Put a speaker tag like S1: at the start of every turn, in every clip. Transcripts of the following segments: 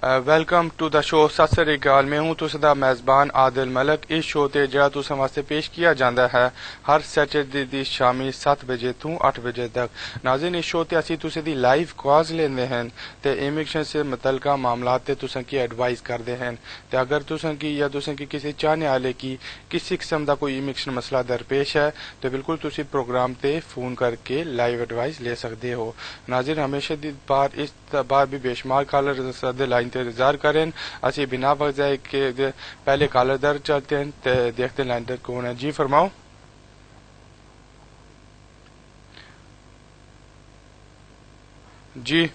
S1: Welcome to the show. सत श्री अकाल। मैं हूं तुसदा मेजबान आदिल मलक। इस शो ते जेड़ा तुसें वास्ते पेश किया जाता है हर सैटरडे दी शामी 7 बजे तू 8 बजे तक। नाज़रीन, इस शो ते असी तुसें दी लाइव कॉल्स लेंदे हैं ते इमिग्रेशन से मुतलका मामलात ते तुसें की एडवाइस करदे हैं ते अगर तुसें की या तुसें की किसी चाहने आले की किसी किस्म दा कोई इमिग्रेशन मसला दरपेश है तो बिल्कुल तुसी प्रोग्राम ते फोन करके लाइव एडवाइस ले सकते हो। नाज़रीन, हमेशा दी बार इस बार भी बेशुमार कॉलर सदे लाइन इंतजार करें। असी बिना वक्त जाए के पहले कॉलर दर चलते हैं ते देखते हैं लाइन दर कौन है। जी फरमाओ। जी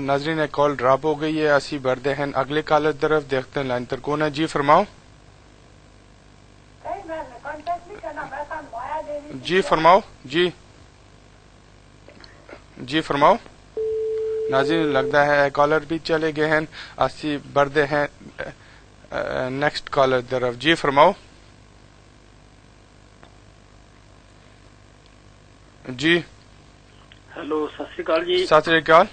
S1: नाजरीन, एक कॉल ड्रॉप हो गई है। असी बढ़ते हैं अगले कॉलर तरफ, देखते हैं लाइन दर कौन है। जी फरमाओ। जी फरमाओ। जी फरमाओ। नाज़रीन, लगता है कॉलर भी चले गए हैं। असी बढ़ते हैं नेक्स्ट कॉलर तरफ। जी फरमाओ। जी
S2: हेलो, सत श्री अकाल जी।
S1: सत श्री अकाल।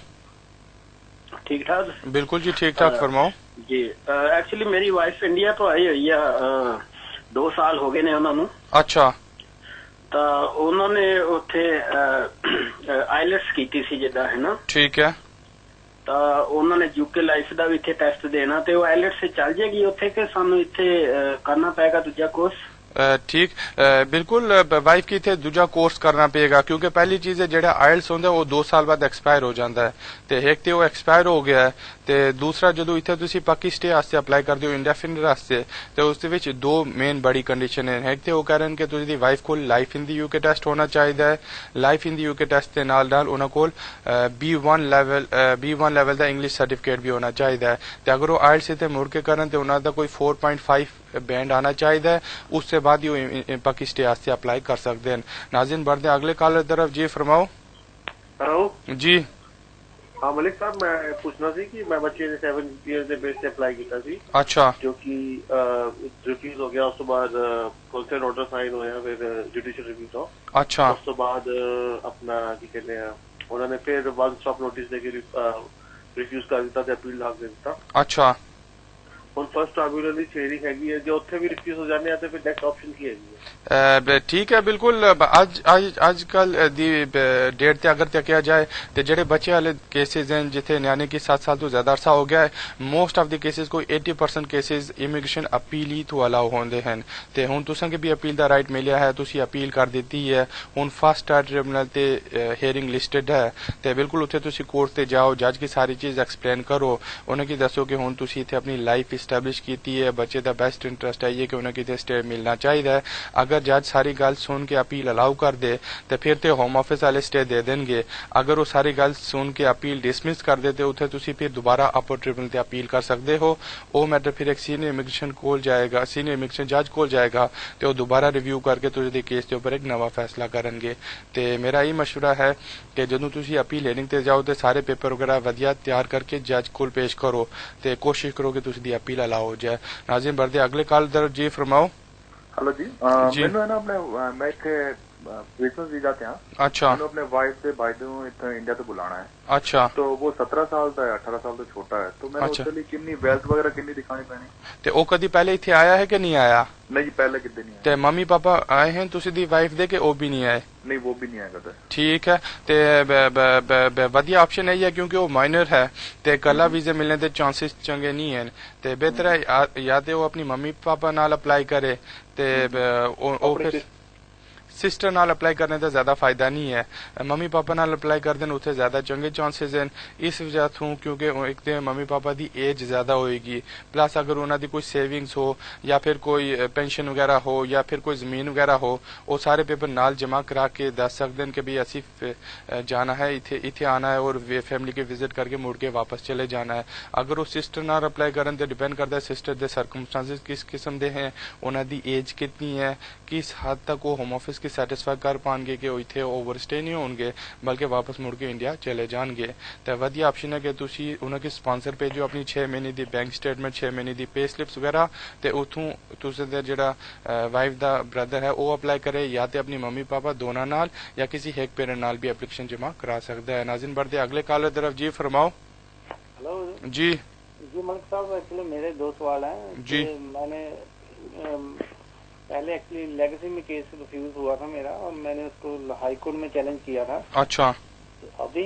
S2: ठीक ठाक?
S1: बिल्कुल जी, ठीक ठाक। फरमाओ
S2: जी। एक्चुअली मेरी वाइफ इंडिया तो आई हुई है, 2 साल हो गए ने उन्होंने।
S1: अच्छा।
S2: तो उन्होंने उथे आईलेट्स की सी जिदा है ना।
S1: ठीक है।
S2: तो उन्होंने यूके लाइफ का भी इतने टेस्ट देना, तो आईलेट्स से चल जाएगी उथे के सानू इतने करना पेगा दूजा कोर्स?
S1: ठीक, बिल्कुल वाइफ की थे दूजा कोर्स करना पेगा क्योंकि पहली चीज है जेड़ा आयल्स होंदा वो 2 साल बाद एक्सपायर हो जाता है ते एक ते वो एक्सपायर हो गया है ते दूसरा जदों इत्थे तुसी पाकि स्टे वास्ते अप्लाई करदे हो इंडेफिनिट वास्ते ते उसदे विच 2 मेन बड़ी कंडीशन है। एक ते वो कह रहे हैं कि तुसी वाइफ को life in the UK test होना चाहिए है। Life in the UK test के नाल नाल उन्हां कोल B1 लेवल दा इंग्लिश सर्टिफिकेट भी होना चाहिए है ते अगर वो आयल्स इत्थे मुड़ के करन ते उन्हां दा कोई 4.5 बैंड आना चाहिए है। उससे बाद ही पाकि स्टे वास्ते अप्लाई कर सकते हैं। नाज़रीन, बढ़ते अगले कॉलर तरफ। जी फरमाओ।
S3: हेलो
S1: जी।
S3: हाँ मलिक साहब, मैं पूछना सी कि मैं बच्चे ने 7 ईयर के बेस से अप्लाई किया सी।
S1: अच्छा।
S3: जो कि रिफ्यूज हो गया, उस तो बाद कंसेंट ऑर्डर साइन होया, फिर जुडिशियल रिव्यू था।
S1: अच्छा।
S3: उस तो बाद अपना की कहते हैं उन्होंने फिर वन स्टॉप नोटिस देके रिफ्यूज कर दिता, अपील लाग दे दिता।
S1: अच्छा।
S3: ਹੁਣ ਫਸਟ ਟ੍ਰਾਈਬਿਊਨਲ ਦੀ ਹੀਅਰਿੰਗ ਹੈਗੀ ਹੈ, ਜੇ ਉੱਥੇ ਵੀ ਰਿਫਿਊਜ਼ ਹੋ ਜਾਂਦੇ ਆ ਤੇ ਫਿਰ ਨੈਕਸਟ ਆਪਸ਼ਨ ਕੀ ਹੈਗੀ ਹੈ?
S1: ठीक है, बिल्कुल। अजकल दी डेट ते अगर तकिया जाए तो जेडे बच्चे वाले केसेज हैं जिथे न्याने की 7 साल तो ज्यादा अरसा हो गया है, मोस्ट ऑफ द केसेज कोई 80% केसेज इमिग्रेशन अपील ही तो अलाउ होंदे हैं ते हुन तुसां के भी अपील दा राइट मिलिया है, तुसी अपील कर दित्ती है। हुन फर्स्ट ट्राइब्यूनल ते हियरिंग लिस्टेड है ते बिल्कुल उत्थे तुसी कोर्ट ते जाओ, जज की सारी चीज एक्सप्लेन करो, उन्हें की दसो कि हुन तुसी इत्थे अपनी लाइफ एस्टैब्लिश की है, बच्चे दा बेस्ट इंटरेस्ट है ये कि उन्हें किते स्टे मिलना चाहिए है। अगर जज सारी गल सुन के अपील अलाउ कर दे तो फिर ते होम ऑफिस वाले स्टे दे देंगे। अगर वो सारी गल सुन के अपील डिसमिस कर दे तो उथे तुसी फिर दोबारा अपर ट्रिब्यूनल ते अपील कर सकते हो। वो मैटर फिर एक सीनियर इमिग्रेशन कोल जाएगा, सीनियर इमिग्रेशन जज कोल जाएगा तो वो दोबारा रिव्यू करके तुझे केस के ऊपर एक नवा फैसला करेंगे। ते मेरा यही मशवरा है कि जदों तुसी अपील लेने ते जाओ तो सारे पेपर वगैरह वधिया तैयार करके जज कोल पेश करो ते कोशिश करो कि तुसी दी अपील अलाउ हो जाए। नाज़रीन, बढ़ते अगले कॉल दर। जी फरमाओ।
S4: हेलो जी। मैनू है ना अपने मैं इतने बिजनेस वीजा ते हाँ।
S1: अच्छा।
S4: मैंने अपने वाइफ से भाई को इतने इंडिया तो बुलाना है।
S1: अच्छा।
S4: तो वो 17 साल का है, 18 साल तो छोटा है, तो मैंने उसके लिए कितनी वेल्थ वगैरह कितनी दिखानी पैनी?
S1: ते ओ कदी पहले इत्थे आया है कि नहीं आया?
S4: नहीं, पहले कितने नहीं आया।
S1: ते मम्मी पापा आए हैं तुसी दी वाइफ दे के ओ भी नहीं आए?
S4: नहीं, वो भी नहीं आया कदे।
S1: ठीक है, ते वधिया ऑप्शन है क्योंकि वो माइनर है ते कला वीजे मिलने दे चांसेस चंगे नहीं हैं ते बेहतर है या ते वो अपनी मम्मी पापा नाल अप्लाई करे ते ओ फिर सिस्टर नाल अप्लाई करने का ज्यादा फायदा नहीं है। मम्मी पापा नाल अप्लाई कर देन उथे ज्यादा चंगे चांसेस हैं इस वजह थू क्योंकि एक तो मम्मी पापा दी एज ज्यादा होएगी, प्लस अगर उन्हों दी कोई सेविंग्स हो या फिर कोई पेंशन वगैरह हो या फिर कोई जमीन वगैरह हो, वो सारे पेपर नाल जमा करा के दस सकते हैं कि भाई असी जाना है, इथे आना है और फैमिली के विजिट करके मुड़ के वापस चले जाना है। अगर वो सिस्टर नाल अप्लाई करन तो डिपेंड करता है सिस्टर दे सर्कमस्टांसिस किस किस्म दे हैं, उन्हों दी एज कितनी है, किस हद तक वो होम ऑफिस की सैटिस्फाई कर पाएंगे कि इतने ओवरस्टे नहीं होंगे बल्कि वापस मुड़ के इंडिया चले जाएंगे। तो वधिया ऑप्शन है कि तुसी उन्होंने स्पॉन्सर भेजो अपनी 6 महीने की बैंक स्टेटमेंट, 6 महीने की पे स्लिप्स वगैरह, तो उतों तुसे जेड़ा वाइफ दा ब्रदर है वो अप्लाई करे, या तो अपनी मम्मी पापा दोनों नाल या किसी एक पेरेंट नाल भी एप्लीकेशन जमा करा सकता है। नाज़रीन बढ़ते अगले कॉलर तरफ। जी फरमाओ।
S5: हेलो
S1: जी
S5: मलिक साहब, एक्चुअली मेरे 2 सवाल हैं
S1: जी।
S5: मैंने पहले एक्चुअली लेगेसी में केस रिफ्यूज हुआ था मेरा और मैंने उसको हाई कोर्ट में चैलेंज किया था।
S1: अच्छा।
S5: अभी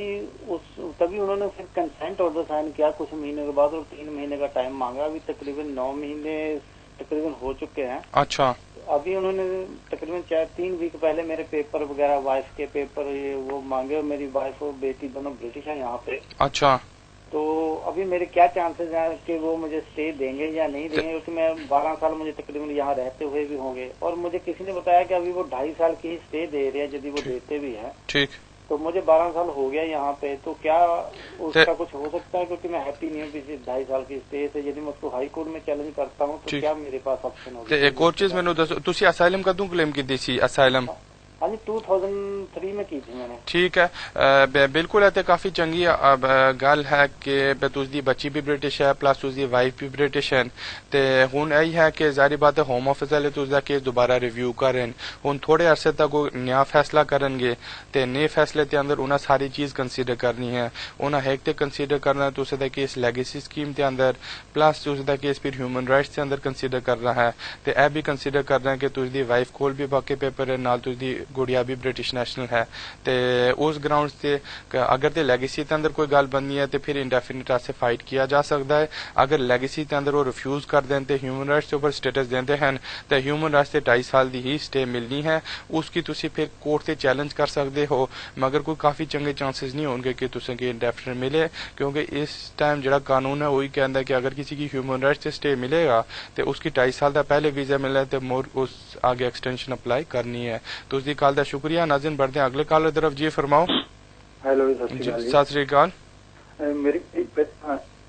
S5: तभी उन्होंने फिर कंसेंट ऑर्डर साइन किया कुछ महीने के बाद और 3 महीने का टाइम मांगा। अभी तकरीबन 9 महीने तकरीबन हो चुके हैं।
S1: अच्छा।
S5: अभी उन्होंने तकरीबन 3 वीक पहले मेरे पेपर वगैरह, वाइफ के पेपर ये वो मांगे और मेरी वाइफ और बेटी दोनों ब्रिटिश है यहाँ पे।
S1: अच्छा।
S5: तो अभी मेरे क्या चांसेस हैं कि वो मुझे स्टे देंगे या नहीं देंगे, क्योंकि मैं 12 साल मुझे तकरीबन यहाँ रहते हुए भी होंगे और मुझे किसी ने बताया कि अभी वो 2.5 साल की ही स्टे दे रहे हैं यदि वो देते भी हैं।
S1: ठीक।
S5: तो मुझे 12 साल हो गया यहाँ पे, तो क्या उसका कुछ हो सकता है? क्योंकि मैं हैप्पी नहीं हूँ किसी 2.5 साल की स्टे से। यदि मैं उसको हाई कोर्ट में चैलेंज करता हूँ तो क्या मेरे पास ऑप्शन होगा?
S1: एक और चीज मैंने दसो, तुसी असाइलम कदों क्लेम की सी? असाइलम
S5: हाँ जी 2003 में की थी मैंने।
S1: ठीक है, बिल्कुल है। काफी चंगी गल है कि तुसदी बच्ची भी ब्रिटिश है प्लस उसकी वाइफ भी ब्रिटिश है। ते हुन यही है कि जारी बात है होम ऑफिस वाले तुसदा केस दोबारा रिव्यू करें। हुन थोड़े अरसे तक वो नया फैसला करेंगे ते नए फैसले के अंदर उन्हें सारी चीज कंसीडर करनी है। उन्हें एक तो कंसीडर करना है तुसदा केस लेगेसी स्कीम के अंदर, प्लस तुसदा केस फिर ह्यूमन राइट्स के अंदर कंसीडर करना है। ते ए भी कंसीडर करना है कि तुसदी वाइफ कोल भी बाकी पेपर है, नाल तुसदी गुड़िया भी ब्रिटिश नेशनल है। ते उस ग्राउंड से अगर ते लेगेसी के अंदर कोई गल बननी है तो फिर इंडेफिनिट से फाइट किया जा सकता है। अगर लेगेसी के अंदर वो रिफ्यूज कर दें तो ह्यूमन राइट्स के ऊपर स्टेटस देते हैं तो ह्यूमन राइट्स से 2.5 साल की ही स्टे मिलनी है। उसकी तुसी फिर कोर्ट से चैलेंज कर सकते हो, मगर कोई काफी चंगे चांसेस नहीं होंगे कि तुसें इंडेफिनिट मिले, क्योंकि इस टाइम जो कानून है वही कहता है कि अगर किसी की ह्यूमन राइट्स से स्टे मिलेगा तो उसकी 2.5 साल का पहले वीजा मिला तो मोर उस आगे एक्सटेंशन अप्लाई करनी है। तो उसकी कल का शुक्रिया। नाज़रीन बढ़ते हैं अगले कॉलर तरफ। जी फरमाओ।
S6: हेलो
S1: सत श्री अकाल।
S6: मेरी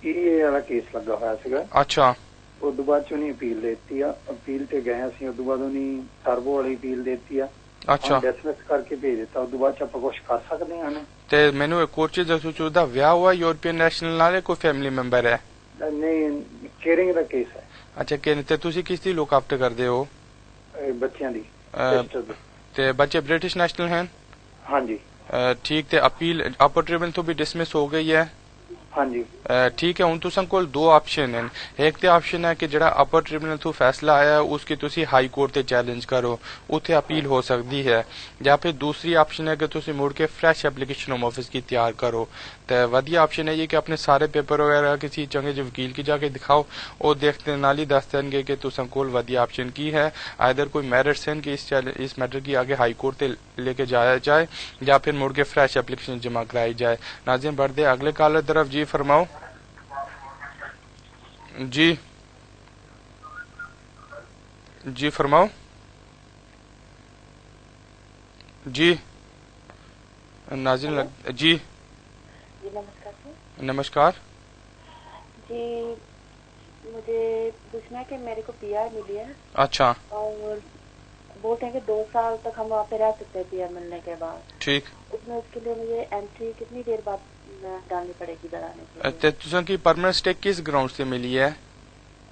S6: ਇਹ ਵਾਲਾ ਕੇਸ ਲੱਗਾ ਹੋਇਆ ਸੀਗਾ।
S1: अच्छा।
S6: ਉਸ ਤੋਂ ਬਾਅਦ ਚ ਉਹਨੇ ਅਪੀਲ ਦੇਤੀ ਆ, ਅਪੀਲ ਤੇ ਗਏ ਅਸੀਂ, ਉਸ ਤੋਂ ਬਾਅਦ ਉਹਨੇ ਸਰਵੋ ਵਾਲੀ ਅਪੀਲ ਦੇਤੀ ਆ।
S1: अच्छा।
S6: ਡਿਸਮਿਸ ਕਰਕੇ ਭੇਜ ਦਿੱਤਾ। ਉਸ ਤੋਂ ਬਾਅਦ ਚ ਆਪਾਂ ਕੁਝ ਕਰ ਸਕਦੇ ਹਾਂ?
S1: ਤੇ ਮੈਨੂੰ ਇੱਕ ਹੋਰ ਚੀਜ਼ ਦੱਸੋ, ਉਹਦਾ ਵਿਆਹ ਹੋਇਆ ਯੂਰਪੀਅਨ ਨੈਸ਼ਨਲ ਨਾਲ ਕੋਈ ਫੈਮਿਲੀ ਮੈਂਬਰ ਹੈ?
S6: ਨਹੀਂ, ਕੇਅਰਿੰਗ ਦਾ ਕੇਸ ਹੈ।
S1: ਅੱਛਾ, ਤੇ ਤੁਸੀਂ ਕਿਸ ਦੀ ਲੁੱਕ ਆਫਟਰ ਕਰਦੇ ਹੋ?
S6: ਬੱਚਿਆਂ ਦੀ।
S1: ਤੇ ਬੱਚੇ ਬ੍ਰਿਟਿਸ਼ ਨੈਸ਼ਨਲ हैं?
S6: हाँ जी।
S1: ठीक। ते अपील अपर ट्रिब्यूनल तो भी डिसमिस हो गई है?
S6: हाँ जी।
S1: ठीक है। हुन तुसां कोल 2 ऑप्शन हैं। एक तो ऑप्शन है कि जेड़ा अपर ट्रिब्यूनल तो फैसला आया है उसकी तुसी हाई कोर्ट ते चैलेंज करो, उथे अपील हो सकती है। या फिर दूसरी ऑप्शन है कि तुसी मुड़ के फ्रेश एप्लीकेशन होम ऑफिस की तैयार करो। तो वधिया ऑप्शन है ये कि अपने सारे पेपर वगैरह किसी चंगे जो वकील की जाके दिखाओ, और देखते नाल ही दस देंगे कि तुसां कोल वधिया ऑप्शन की है। आइदर कोई मेरिट्स हैं कि इस मैटर की आगे हाई कोर्ट ते लेके जाया जाए या फिर मुड़ के फ्रेश एप्लीकेशन जमा कराई जाए। नाज़रीन बढ़ते अगले कॉलर तरफ। जी फरमाओ। जी जी फरमाओ। जी नाज़रीन जी
S7: नमस्कार सर।
S1: नमस्कार
S7: जी, मुझे पूछना है कि मेरे को पीआर मिली है।
S1: अच्छा।
S7: और बोलते हैं कि 2 साल तक हम वहाँ पे रह सकते हैं पीआर मिलने के बाद।
S1: ठीक।
S7: उसमें उसके लिए मुझे एंट्री कितनी देर बाद डालनी पड़ेगी बनाने के लिए?
S1: तुझे की परमानेंट स्टे किस ग्राउंड से मिली है?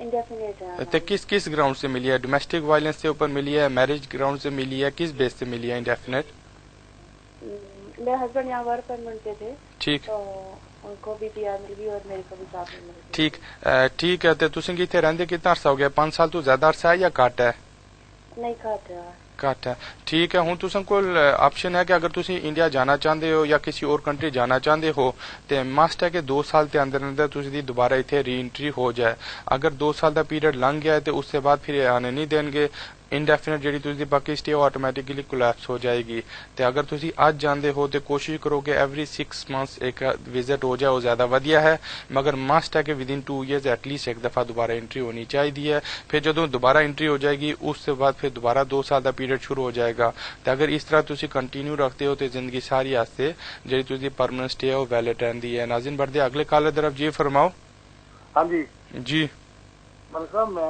S7: इंडेफिनिट है।
S1: तो किस ग्राउंड से मिली है? डोमेस्टिक वायलेंस से ऊपर मिली है, मैरिज ग्राउंड से मिली है, किस बेस से मिली है इंडेफिनिट?
S7: मेरे हस्बैंड यहाँ वर्क परमिट पे थे।
S1: ठीक।
S7: तो उनको भी पीआर मिल गई और मेरे को भी साथ में मिल गई।
S1: ठीक। ठीक है। तो तुझे इतने रहंदे कितना अरसा हो गया? 5 साल तो ज्यादा अरसा है या घट है?
S7: नहीं घट है।
S1: घट है। ठीक है। हुन तुसां कोल ऑप्शन है कि अगर तुसी इंडिया जाना चाहते हो या किसी और कंट्री जाना चाहते हो तो मस्ट है कि 2 साल के अंदर अंदर तुसी दोबारा इतने री एंट्री हो जाए। अगर 2 साल का पीरियड लंघ गया है तो उसके बाद फिर आने नहीं देंगे। इंडेफिनिट जी तुसी बाकी स्टे ऑटोमेटिकली कोलैप्स हो जाएगी। तो अगर तुसी आज जानते हो तो कोशिश करो कि एवरी 6 मंथ्स एक विजिट हो जाए, वो ज्यादा वधिया है। मगर मस्ट है कि विद इन 2 ईयर्स एटलीस्ट एक दफा दोबारा एंट्री होनी चाहिए। फिर जो दोबारा एंट्री हो जाएगी उससे बाद फिर दोबारा 2 साल का पीरियड शुरू हो जाएगा। तो अगर इस तरह तुसी कंटिन्यू रखते हो तो जिंदगी सारी आस्ते जी तुसी परमानेंट स्टे है वो वैलिड रहती है। नाज़रीन बढ़ते अगले कॉलर तरफ। जी फरमाओ।
S6: हाँ जी।
S1: जी
S5: ਮਤਲਬ ਸਾਹਿਬ ਮੈਂ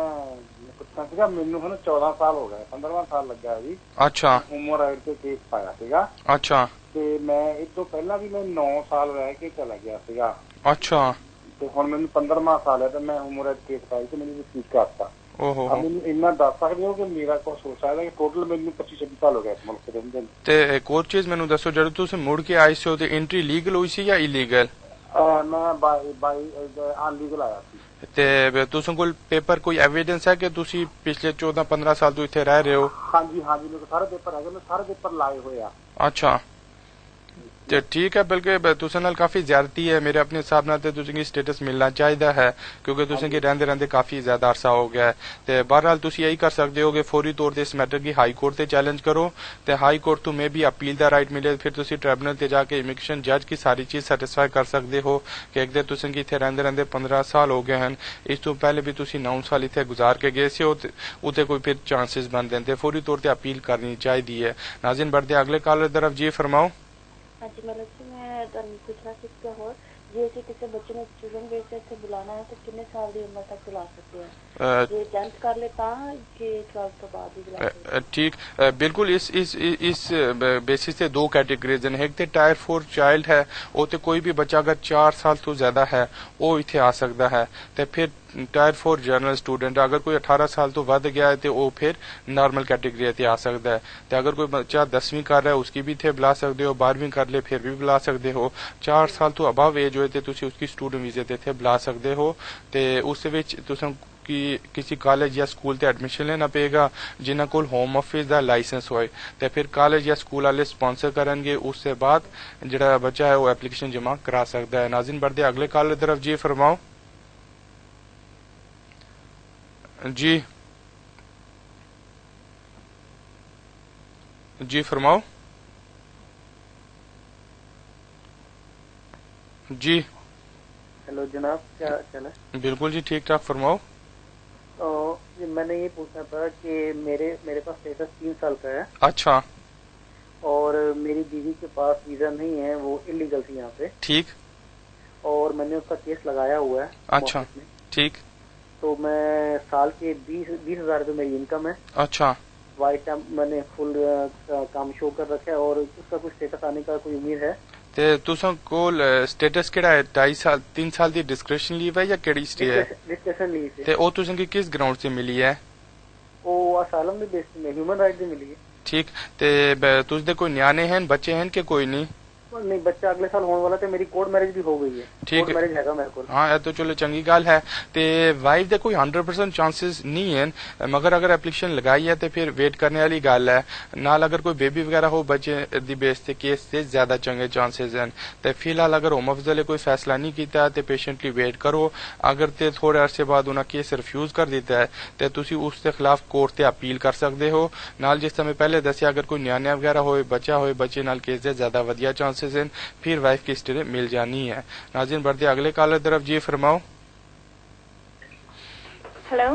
S5: ਪੁੱਛਣਾ ਸੀਗਾ, ਮੈਨੂੰ ਹੁਣ 14 ਸਾਲ ਹੋ ਗਏ, 15ਵਾਂ ਸਾਲ ਲੱਗਾ ਜੀ।
S1: ਅੱਛਾ
S5: ਹਿਊਮਨ ਰਾਈਟ ਤੇ ਕੇਸ ਪਾਇਆ ਸੀਗਾ।
S1: ਅੱਛਾ
S5: ਤੇ ਮੈਂ ਇਸ ਤੋਂ ਪਹਿਲਾਂ ਵੀ ਮੈਂ 9 ਸਾਲ ਰਹਿ ਕੇ ਚਲਾ ਗਿਆ ਸੀਗਾ।
S1: ਅੱਛਾ
S5: ਤੇ ਹੁਣ ਮੈਨੂੰ 15ਵਾਂ ਸਾਲ ਹੈ ਤੇ ਮੈਂ ਹਿਊਮਨ ਰਾਈਟ ਕੇਸ ਪਾਇਆ ਤੇ ਮੈਨੂੰ ਰਿਸੀਵ ਕਰਤਾ।
S1: ਓਹੋ
S5: ਮੈਨੂੰ ਇੰਨਾ ਦੱਸ ਸਕਦੇ ਹੋ ਕਿ ਮੇਰਾ ਕੁਛ ਹੋ ਸਕਦਾ ਕਿ ਟੋਟਲ ਮੈਨੂੰ 25-26 ਸਾਲ ਹੋ ਗਏ ਇਸ ਮੁਲਕ ਦੇ ਅੰਦਰ।
S1: ਤੇ ਇੱਕ ਹੋਰ ਚੀਜ਼ ਮੈਨੂੰ ਦੱਸੋ, ਜਦੋਂ ਤੁਸੀਂ ਮੁੜ ਕੇ ਆਏ ਸੀ ਤੇ ਐਂਟਰੀ ਲੀਗਲ ਹੋਈ ਸੀ ਜਾਂ ਇਲੀਗਲ?
S5: ਮੈਂ ਬਾਈ ਅਨਲੀਗਲ ਆਇਆ ਸੀ।
S1: ਤੇ ਤੁਸੀਂ ਕੋਲ ਪੇਪਰ ਕੋਈ ਐਵੀਡੈਂਸ ਹੈ ਕਿ ਤੁਸੀਂ ਪਿਛਲੇ 14-15 ਸਾਲ ਤੋਂ ਇੱਥੇ ਰਹਿ ਰਹੇ ਹੋ?
S5: ਹਾਂਜੀ ਮੇਰੇ ਕੋਲ ਸਾਰੇ ਪੇਪਰ ਹੈਗੇ, ਮੈਂ ਸਾਰੇ ਪੇਪਰ ਲਾਏ ਹੋਏ ਆ।
S1: ਅੱਛਾ ਤੇ ਠੀਕ ਹੈ, ਬਲਕਿ ਤੁਸੀਂ ਨਾਲ ਕਾਫੀ ਜ਼ਿਆਦਤੀ ਹੈ ਮੇਰੇ ਆਪਣੇ ਹਿਸਾਬ ਨਾਲ, ਤੇ ਤੁਸੀਂ ਸਟੇਟਸ ਮਿਲਣਾ ਚਾਹੀਦਾ ਹੈ ਕਿਉਂਕਿ ਤੁਸੀਂ ਰਹਿੰਦੇ ਕਾਫੀ ਜ਼ਿਆਦਾ ਅਰਸਾ ਹੋ ਗਿਆ ਹੈ। ਤੇ ਬਹਰਹਾਲ ਤੁਸੀਂ ਇਹੀ ਕਰ ਸਕਦੇ ਹੋ ਕਿ ਫੌਰੀ ਤੌਰ ਤੇ ਇਸ ਮੈਟਰ की ਹਾਈ ਕੋਰਟ ਤੇ ਚੈलेंज करो ਤੇ ਹਾਈ ਕੋਰਟ ਤੋਂ मे भी अपील ਦਾ ਰਾਈਟ ਮਿਲੇ, ਫਿਰ ਤੁਸੀਂ ਟ੍ਰਿਬਿਊਨਲ ਤੇ ਜਾ ਕੇ ਇਮੀਗ੍ਰੇਸ਼ਨ ਜੱਜ की ਸਾਰੀ ਚੀਜ਼ ਸੈਟੀਸਫਾਈ ਕਰ ਸਕਦੇ ਹੋ ਕਿ ਇੱਕ ਦੇ ਤੁਸੀਂ ਇੱਥੇ ਰਹਿੰਦੇ 15 ਸਾਲ ਹੋ ਗਏ ਹਨ, ਇਸ ਤੋਂ ਪਹਿਲੇ ਵੀ ਤੁਸੀਂ 9 ਸਾਲ ਇੱਥੇ ਗੁਜ਼ਾਰ ਕੇ ਗਏ ਸੀ ਉਤੇ ਕੋਈ ਫਿਰ ਚਾਂसेस ਬਣਦੇ ਤੇ ਫੌਰੀ ਤੌਰ ਤੇ अपील ਕਰਨੀ ਚਾਹੀਦੀ ਹੈ। ਨਾਜ਼ਰੀਨ बढ़ते अगले कॉलर तरफ जी फरमाओ।
S7: हाँ जी मतलब जी मैं पूछना सकती हूँ जे ਅਸੀਂ ਕਿਸੇ ਬੱਚੇ ਨੂੰ ਸਟੂਡੈਂਟ ਬੇਸ ਤੇ ਇੱਥੇ ਬੁਲਾਣਾ ਹੈ ਤਾਂ ਕਿੰਨੇ ਸਾਲ ਦੀ ਉਮਰ ਤੱਕ ਬੁਲਾ ਸਕਦੇ ਹਾਂ? ਜੇ 10th ਕਰ ले ਤਾਂ ਕਿ 12th ਤੋਂ ਬਾਅਦ ਹੀ ਬੁਲਾ ਸਕਦੇ ਹਾਂ?
S1: ठीक बिल्कुल इस बेसिस से 2 कैटेगरीज हैं। एक तो टायर 4 चाइल्ड है, वो तो कोई भी बच्चा अगर 4 साल तो ज्यादा है वो इत्थे आ सकता है। तो फिर टायर 4 जनरल स्टूडेंट अगर कोई 18 साल तो वध गया है तो वो फिर नॉर्मल कैटेगरी आ सकता है। तो अगर कोई बच्चा 10वीं कर रहा है उसकी भी इत्थे बुला सकते हो, 12वीं कर ले फिर भी बुला सकते हो। 4 साल तो अबव एज होए तो तुसी उसकी स्टूडेंट वीजे ते इत्थे बुला सकते हो। तो उस विच तुसां कि किसी कॉलेज या स्कूल ते एडमिशन लेना पेगा जिन्हां कोल होम ऑफिस दा लाइसेंस होए, ते फिर कॉलेज या स्कूल वाले स्पॉन्सर करेंगे, उससे बाद जिहड़ा बच्चा है वो एप्लीकेशन जमा करा सकता है। नाज़रीन बढ़ते अगले कॉल की तरफ जी फरमाओ। जी फरमाओ जी।
S8: हेलो जनाब, क्या हाल है?
S1: बिल्कुल जी ठीक ठाक, फरमाओ।
S8: मैंने ये पूछना था कि मेरे पास स्टेटस 3 साल का है।
S1: अच्छा।
S8: और मेरी दीदी के पास वीजा नहीं है, वो इलीगल थी यहाँ पे। ठीक। और मैंने उसका केस लगाया हुआ है।
S1: अच्छा ठीक।
S8: तो मैं साल के 20,000 रुपये मेरी इनकम है।
S1: अच्छा।
S8: वाइट टाइम मैंने फुल काम शो कर रखा है और उसका कुछ स्टेटस आने का कोई उम्मीद है?
S1: ते तुसां कोल स्टेटस केड़ा है? 2.5 साल 3 साल दी डिस्क्रिप्शन लीव है या केड़ी स्टे है?
S8: डिस्क्रिप्शन लीव है।
S1: ते ओ तुसां की किस ग्राउंड से मिली है?
S8: ओ असालम दे बेस में ह्यूमन राइट दी मिली है।
S1: ठीक। ते तुस दे कोई न्याणे हैं, बच्चे हैं कि कोई नहीं?
S8: नहीं, बच्चा अगले साल होने वाला, तो मेरी कोर्ट मैरिज भी हो गई है।
S1: ठीक
S8: मैरिज हैगा मेरे को।
S1: हाँ ये तो चलो चंगी गल है। ते वाइफ दे कोई 100% चांसेस नहीं है, मगर अगर एप्लीकेशन लगाई है तो फिर वेट करने वाली गल है। नाल अगर कोई बेबी वगैरह हो बच्चे दी बेस ते केस से ज्यादा चंगे चांसेस हैं। ते फिलहाल अगर होम ऑफिस वाले कोई फैसला नहीं किया तो पेशेंटली वेट करो। अगर ते थोड़े अरसे बाद उन्हें केस रिफ्यूज कर दिता है तो तुसी उसके खिलाफ कोर्ट ते अपील कर सकते हो। नाल जिस समय पहले दसिया अगर कोई न्याणा वगैरह हो, बच्चा हो, बच्चे नाल केस दे ज्यादा वधिया चांसेस हैं, फिर वाइफ की हिस्ट्री मिल जानी है। नाज़रीन बढ़ते अगले कॉलर तरफ जी फरमाओ।
S9: हेलो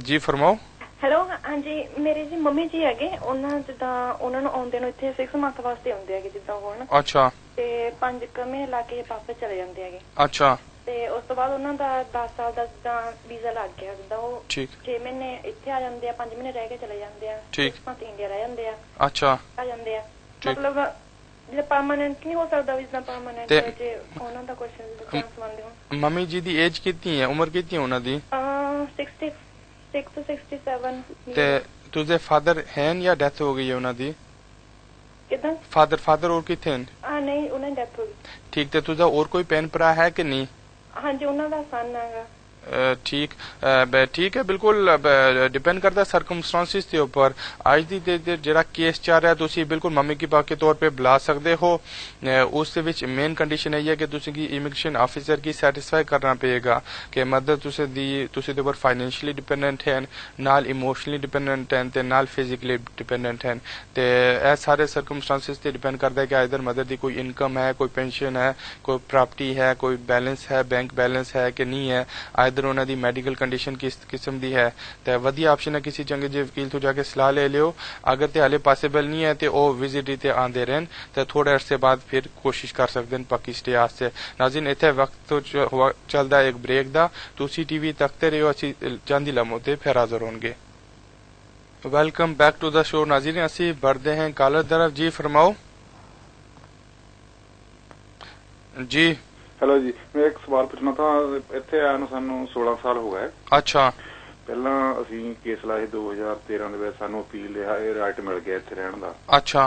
S1: जी फरमाओ।
S9: ਹੈਲੋ ਹਾਂਜੀ ਮੇਰੇ ਜੀ ਮੰਮੀ ਜੀ ਹੈਗੇ, ਉਹਨਾਂ ਜਿੱਦਾਂ ਉਹਨਾਂ ਨੂੰ ਆਉਂਦੇ ਨੂੰ ਇੱਥੇ 6 ਮੰਥ ਵਾਸਤੇ ਆਉਂਦੇ ਹੈਗੇ ਜਿੱਦਾਂ ਹੁਣ।
S1: ਅੱਛਾ।
S9: ਤੇ 5 ਮਹੀਨੇ ਲਾ ਕੇ ਵਾਪਸ ਚਲੇ ਜਾਂਦੇ ਹੈਗੇ।
S1: ਅੱਛਾ।
S9: ਤੇ ਉਸ ਤੋਂ ਬਾਅਦ ਉਹਨਾਂ ਦਾ 10 ਸਾਲ ਦਾ ਜਿੱਦਾਂ ਵੀਜ਼ਾ ਲੱਗ ਗਿਆ, ਜਿੱਦਾਂ ਉਹ 6 ਮਹੀਨੇ ਇੱਥੇ ਆ ਜਾਂਦੇ ਆ, 5 ਮਹੀਨੇ ਰਹਿ ਕੇ ਚਲੇ ਜਾਂਦੇ ਆ, 6 ਮੰਥ ਇੰਡੀਆ ਰਹਿ ਜਾਂਦੇ ਆ।
S1: ਅੱਛਾ।
S9: ਆ ਜਾਂਦੇ ਆ ਮਤਲਬ ਜਿਹੜਾ परमानेंट नहीं हो सकता जितना परमानेंट है जे ਉਹਨਾਂ ਦਾ ਕੁਝ ਚਾਂਸ ਮੰਨਦੇ ਹੋ।
S1: ਮੰਮੀ ਜੀ ਦੀ ਏਜ ਕਿੰਨੀ ਹੈ, ਉਮਰ ਕਿੰਨੀ ਹੈ ਉਹਨਾਂ ਦੀ?
S9: 66 to 67।
S1: ਤੇ ਤੁझे ਫਾਦਰ ਹਨ ਜਾਂ ਡੈਥ ਹੋ ਗਈ ਹੈ ਉਹਨਾਂ ਦੀ?
S9: ਕਿਦਾਂ?
S1: ਫਾਦਰ ਹੋਰ ਕਿੱਥੇ ਹਨ?
S9: ਨਹੀਂ, ਉਹਨਾਂ ਦੀ ਡੈਥ ਹੋ ਗਈ।
S1: ਠੀਕ। ਤੇ तुझा और कोई भैन भरा है कि नहीं?
S9: ਹਾਂਜੀ ਉਹਨਾਂ ਦਾ ਸਨ ਹੈਗਾ।
S1: ठीक ठीक है, बिल्कुल डिपेंड करता है सरकमस्टांसिस के ऊपर। अज दी जेड़ा केस चल रहा है तुसी बिल्कुल मम्मी की बात के तौर पे बुला सकते हो। उस विच मेन कंडीशन यही है कि तुसी इमिग्रेशन ऑफिसर की सैटिस्फाई करना पेगा कि मदद तुसी दे ऊपर फाइनेंशियली डिपेंडेंट हैं, नाल इमोशनली डिपेंडेंट हैं ते नाल फिजिकली डिपेंडेंट हैं। ते ए सारे सरकमस्टांसिस ते डिपेंड करता है कि इधर मदद की कोई इनकम है, कोई पेंशन है, कोई प्रॉपर्टी है, कोई बैलेंस है, बैंक बैलेंस है कि नहीं है, वैदर उन्हां दी मैडिकल कंडीशन किस किस्म दी है। ते वधिया ऑप्शन है किसी चंगे जे वकील तो जाके सलाह ले लियो। अगर ते हाले पॉसिबल नहीं है ते ओ विजिट ते आंदे रहन ते थोड़े अरसे बाद फिर कोशिश कर सकदे न पक्की स्टे आस्ते। नाज़रीन इत्थे वक्त तो चलदा एक ब्रेक दा, तुसी टीवी तकते रहो, असी चंद लम्हों ते फिर हाज़र होंगे। Welcome back to the show. नाज़रीन असी बढ़ते हैं कॉलर तरफ। जी फरमाओ। जी
S4: हेलो जी, मैं एक सवाल पूछना था। इत्थे आया ਨੂੰ ਸਾਨੂੰ 16 ਸਾਲ ਹੋ ਗਏ।
S1: अच्छा।
S4: ਪਹਿਲਾਂ ਅਸੀਂ ਕੇਸ ਲਾਇਆ 2013 ਦੇ ਵਿੱਚ, ਸਾਨੂੰ ਅਪੀਲ ਲਿਆ ਇਹ ਰਾਈਟ ਮਿਲ ਗਿਆ ਇੱਥੇ ਰਹਿਣ ਦਾ।
S1: अच्छा।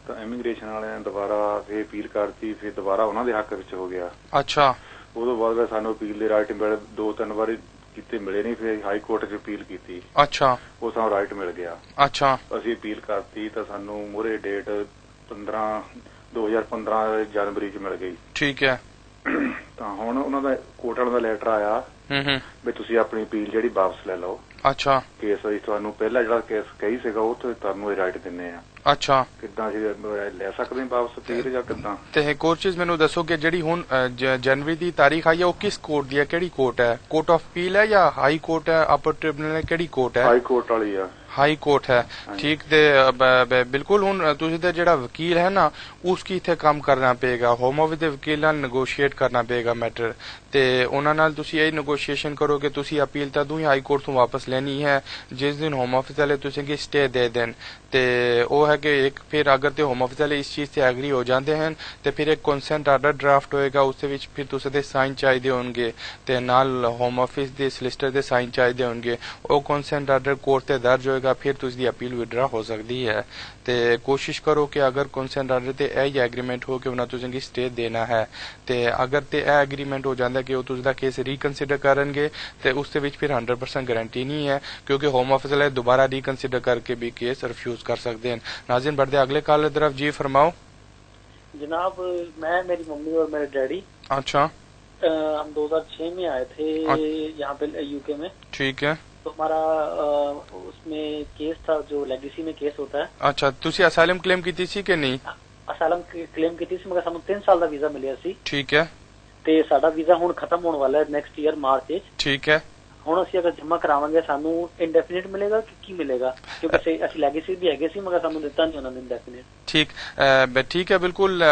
S4: ਤਾਂ ਇਮੀਗ੍ਰੇਸ਼ਨ ਵਾਲਿਆਂ ਨੇ ਦੁਬਾਰਾ ਫੇਰ ਅਪੀਲ ਕਰਤੀ, ਫਿਰ ਦੁਬਾਰਾ ਉਹਨਾਂ ਦੇ ਹੱਕ ਵਿੱਚ ਹੋ ਗਿਆ।
S1: अच्छा।
S4: ਉਦੋਂ ਬਾਅਦ ਵਿੱਚ ਸਾਨੂੰ ਅਪੀਲ ਦੇ ਰਾਈਟ ਮਿਲ 2-3 ਵਾਰੀ ਕੀਤੇ, ਮਿਲੇ ਨਹੀਂ, ਫਿਰ ਹਾਈ ਕੋਰਟ 'ਚ ਅਪੀਲ ਕੀਤੀ।
S1: अच्छा।
S4: ਉਹ ਸਾਨੂੰ ਰਾਈਟ ਮਿਲ ਗਿਆ।
S1: अच्छा।
S4: ਅਸੀਂ ਅਪੀਲ ਕਰਤੀ ਤਾਂ ਸਾਨੂੰ ਮੂਹਰੇ ਡੇਟ 2015 ਜਨਵਰੀ 'ਚ ਮਿਲ ਗਈ।
S1: ठीक है।
S4: ਤਾਂ ਹੁਣ ਉਹਨਾਂ ਦਾ ਕੋਰਟ ਵਾਲਿਆਂ ਦਾ ਲੈਟਰ ਆਇਆ ਵੀ ਤੁਸੀਂ ਆਪਣੀ ਅਪੀਲ ਜਿਹੜੀ ਵਾਪਸ ਲੈ ਲਓ।
S1: अच्छा।
S4: ਕੇਸ ਅਸੀਂ ਤੁਹਾਨੂੰ ਪਹਿਲਾਂ ਜਿਹੜਾ ਕੇਸ ਕਹੀ ਸੀਗਾ ਉਹ ਤੋਂ ਤੁਹਾਨੂੰ ਇਹ ਰਾਈਟ ਦਿੰਨੇ ਆ।
S1: अच्छा।
S4: ਕਿੱਦਾਂ ਅਸੀਂ ਲੈ ਸਕਦੇ ਹਾਂ ਵਾਪਸ ਅਪੀਲ ਜਾਂ ਕਿੱਦਾਂ?
S1: ਤੇ ਇੱਕ ਹੋਰ ਚੀਜ਼ ਮੈਨੂੰ ਦੱਸੋ ਕਿ ਜਿਹੜੀ ਹੁਣ ਜਨਵਰੀ ਦੀ ਤਾਰੀਖ ਆਈ ਹੈ ਉਹ ਕਿਸ ਕੋਰਟ ਦੀ ਹੈ, ਕਿਹੜੀ ਕੋਰਟ ਹੈ? ਕੋਰਟ ਆਫ ਅਪੀਲ ਹੈ ਜਾਂ ਹਾਈ ਕੋਰਟ ਹੈ, ਅਪਰ ਟ੍ਰਿਬਿਊਨਲ ਹੈ, ਕਿਹੜੀ ਕੋਰਟ ਹੈ?
S4: ਹਾਈ ਕੋਰਟ ਵਾਲੀ ਆ।
S1: हाई कोर्ट है। ठीक। ते बिल्कुल हुन तुसी ते जेड़ा वकील है ना उसकी इत्थे काम करना पेगा। होम ऑफिस दे वकील नाल नेगोशिएट करना पेगा मैटर, ते उन्हां नाल तुसी यही नेगोशिएशन करो कि तुसी अपील तदों ही हाई कोर्ट तो वापस लेनी है जिस दिन होम ऑफिस वाले तुसें गी स्टे दे देन। ते ओह है कि एक फिर अगर ते होम ऑफिस वाले इस चीज से एग्री हो जाते हैं ते फिर एक कंसेंट आर्डर ड्राफ्ट होएगा, उसदे विच फिर तुसें दे साइन चाहिदे होणगे ते नाल होम ऑफिस दे सॉलिसिटर दे साइन चाहिदे होणगे। ओह कंसेंट आर्डर कोर्ट ते दर्ज होएगा, फिर तुसी अपील विड्रा हो सकती है। ते कोशिश करो कि अगर कंसेंट आर्डर ते यही एग्रीमेंट हो कि उन्हें तुसें स्टे देना है, ते अगर ते एग्रीमेंट हो जाता है कि वो तुसदा केस रिकनसिडर करेंगे ते उसदे विच फिर 100% गारंटी नहीं है, क्योंकि होम ऑफिस वाले दोबारा रिकनसिडर करके भी केस रिफ्यूज कर सकते हैं। नाज़रीन बढ़ते अगले कॉल की तरफ। जी फरमाओ।
S8: जनाब मैं, मेरी मम्मी और मेरे डैडी।
S1: अच्छा।
S8: हम 2006 में आए थे यहाँ पे यूके में।
S1: ठीक है।
S8: तो हमारा उसमें केस था जो लेगेसी में केस होता है।
S1: अच्छा, तुसी असाइलम क्लेम की थी कि नहीं?
S8: ਅਸਾਲਮ ਕਲੇਮ ਕੀਤੀ ਸੀ, ਮगर ਸਾਨੂੰ 3 ਸਾਲ ਦਾ ਵੀਜ਼ਾ ਮਿਲਿਆ ਸੀ।
S1: ਠੀਕ ਹੈ।
S8: ਤੇ ਸਾਡਾ ਵੀਜ਼ਾ ਹੁਣ ਖਤਮ ਹੋਣ ਵਾਲਾ ਹੈ ਨੈਕਸਟ ਈਅਰ ਮਾਰਚ ਵਿੱਚ।
S1: ਠੀਕ ਹੈ।
S8: ਹੁਣ ਅਸੀਂ ਅਗਰ ਜਮ੍ਹਾਂ ਕਰਾਵਾਂਗੇ ਸਾਨੂੰ ਇੰਡੈਫੀਨਿਟ ਮਿਲੇਗਾ ਕਿ ਕੀ ਮਿਲੇਗਾ? ਕਿਉਂਕਿ ਅਸੀਂ ਲੈਗੇਸੀ ਵੀ ਹੈਗੇ ਸੀ ਮगर ਸਾਨੂੰ ਦਿੱਤਾ ਨਹੀਂ ਉਹਨਾਂ ਨੇ ਇੰਡੈਫੀਨਿਟ।
S1: ठीक है बिल्कुल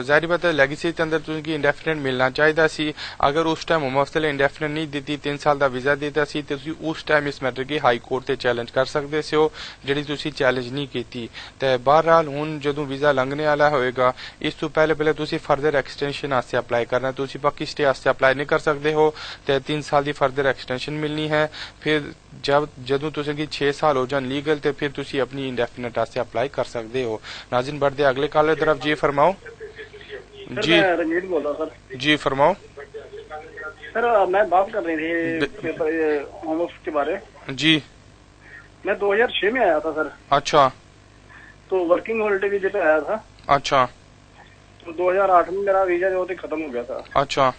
S1: जाहिर बात है लेगेसी के अंदर तुझे इंडेफिनेट मिलना चाहिए सी। अगर उस टाइम होम ऑफिस इंडेफिनेट नहीं दी 3 साल का वीजा दिता सी ते तुसी उस टाइम इस मैटर की हाई कोर्ट ते चैलेंज कर सकते हो, जिहड़ी तुसी चैलेंज नहीं की। ते बहरहाल हुण जदों वीजा लंघने वाला होएगा इस तो पहले तुसी फर्दर एक्सटेंशन आस्ते अप्लाई करना। तुसी बाकी स्टे आस्ते अप्लाई नहीं कर सकते हो ते 3 साल की फर्दर एक्सटेंशन मिलनी है। फिर जदों तुसी 6 साल हो जान लीगल ते फिर तुसी अपनी इंडेफिनेट आस्ते अप्लाई कर सकते हो। नाज़रीन बढ़ते अगले कॉल की तरफ। जी फरमाओ। जी
S10: रंजीत बोल रहा हूँ सर।
S1: जी फरमाओ।
S10: सर मैं बात कर रही थी पेपर होम ऑफिस के बारे।
S1: जी
S10: मैं 2006 में आया था सर।
S1: अच्छा।
S10: तो वर्किंग हॉलिडे वीजे पे आया था।
S1: अच्छा।
S10: तो 2008 में मेरा वीजा जो खत्म हो गया था।
S1: अच्छा।